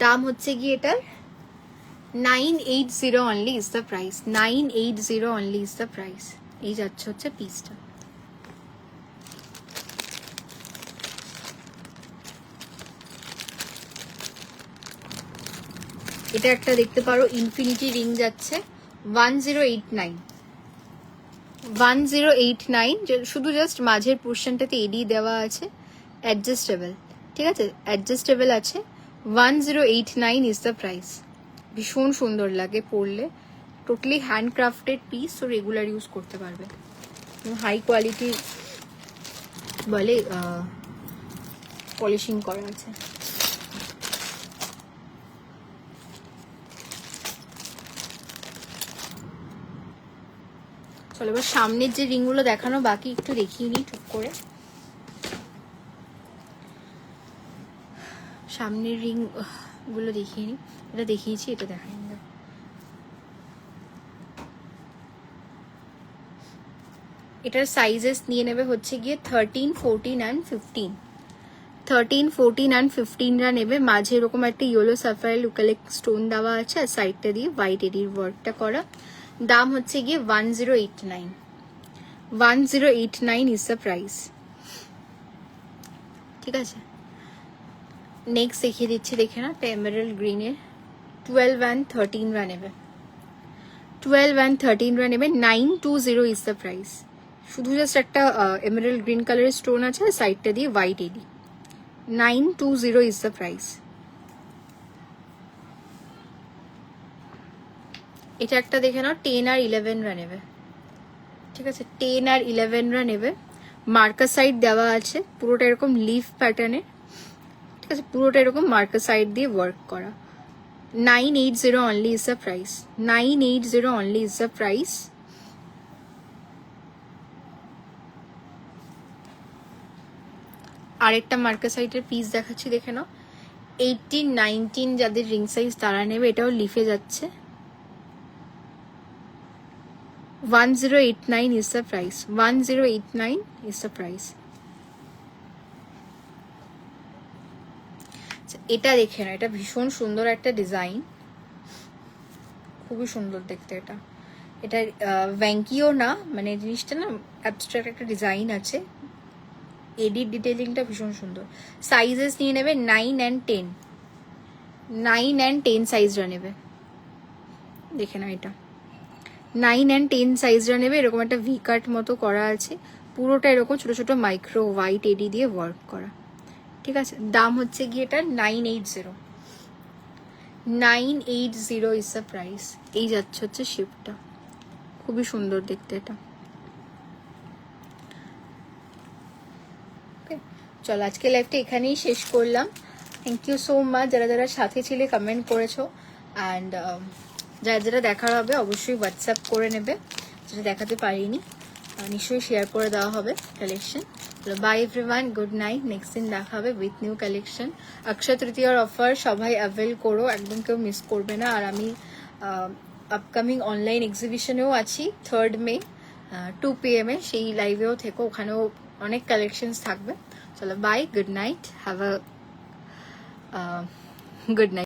দাম হচ্ছে গিয়ে এটার 980 only is the price. 980 only is the price. এই যাচ্ছে হচ্ছে পিসটা। এটা একটা দেখতে পারো, ইনফিনিটি রিং যাচ্ছে 1089। 1089, শুধু জাস্ট মাঝের পোর্শনটাতে এডি দেওয়া আছে, অ্যাডজাস্টেবল। ঠিক আছে, অ্যাডজাস্টেবল আছে। 1089 ইজ দ্য প্রাইস। ভীষণ সুন্দর লাগে পরলে, টোটালি হ্যান্ডক্রাফটেড পিস, তো রেগুলার ইউজ করতে পারবে। হাই কোয়ালিটি বলে পলিশিং করা আছে। চলো এবার সামনের যে রিংগুলো দেখানো বাকি একটু দেখিয়ে নিই টুক করে। সামনের রিং গুলো দেখিয়ে নিই, এটা দেখিয়েছি, এটা দেখাই না। এটার সাইজেস নিয়ে নেবে হচ্ছে গিয়ে 13, 14 অ্যান্ড 15। 13, 14 অ্যান্ড 15রা নেবে। মাঝে এরকম একটা ইয়েলো সাফায়ার লুকালেক স্টোন দেওয়া আছে, আর সাইডটা দিয়ে হোয়াইট এডির ওয়ার্কটা করা। দাম হচ্ছে গিয়ে 1089। 1089 ইজ দ্য প্রাইস। ঠিক আছে, নেক্সট দেখিয়ে দিচ্ছি, দেখে না, এমারাল্ড গ্রিনের 12 অ্যান্ড 13রা নেবে। 12 অ্যান্ড 13রা নেবে। 920 ইজ দ্য প্রাইস। শুধু জাস্ট একটা এমারাল্ড গ্রিন কালারের স্টোন আছে, আর সাইডটা দিয়ে white AD. 920 is the price. এটা একটা দেখে নাও, 10 আর 11রা নেবে। ঠিক আছে, 10 আর 11রা নেবে। মার্কার সাইড দেওয়া আছে, পুরোটা এরকম লিফ প্যাটার্নে। ঠিক আছে, পুরোটা এরকম মার্কার সাইড দিয়ে ওয়ার্ক করা। 980 only is the price. 980 only is the price. আরেকটা মার্কা সাইটের পিস দেখাচ্ছি, দেখে নাও। 18, 19 যাদের রিং সাইজ তারা নেবে, এটাও লিফে যাচ্ছে। 1089 is the price. 1089 is the price. এটা দেখে না, এটা ভীষণ সুন্দর একটা ডিজাইন, খুবই সুন্দর দেখতে। এটা ভ্যাঙ্কিও না, মানে জিনিসটা না অ্যাবস্ট্রাক্ট একটা ডিজাইন আছে, এডিট ডিটেলিংটা ভীষণ সুন্দর। সাইজেস নিয়ে নেবে 9 and 10, 9 and 10 সাইজরা নেবে। দেখে না, এটা 9 and 10 সাইজরা নেবে। এরকম একটা ভি কাট মতো করা আছে, পুরোটা এরকম ছোট ছোট মাইক্রো হোয়াইট এডি দিয়ে ওয়ার্ক করা, ঠিক আছে। দাম হচ্ছে গিয়ে এটা 980, 980 ইজ দ্য প্রাইস। এই যাচ্ছে হচ্ছে শিপটা, খুবই সুন্দর দেখতে এটা। চলো আজকে লাইভটা এখানেই শেষ করলাম। থ্যাংক ইউ সো মাচ যারা যারা সাথে ছিলে, কমেন্ট করেছো। অ্যান্ড যারা যারা দেখার হবে অবশ্যই হোয়াটসঅ্যাপ করে নেবে, যেটা দেখাতে পারিনি নিশ্চয়ই শেয়ার করে দেওয়া হবে collection. Bye everyone, good night. Next দিন দেখা হবে উইথ নিউ কালেকশন। অক্ষয় তৃতীয়ার অফার সবাই অ্যাভেল করো, একদম কেউ মিস করবে না। আর আমি আপকামিং অনলাইন এক্সিবিশনেও আছি 3rd May 2 PM এ, সেই লাইভেও থেকো, ওখানেও অনেক কালেকশনস থাকবে। চলো bye, good night, have a good night.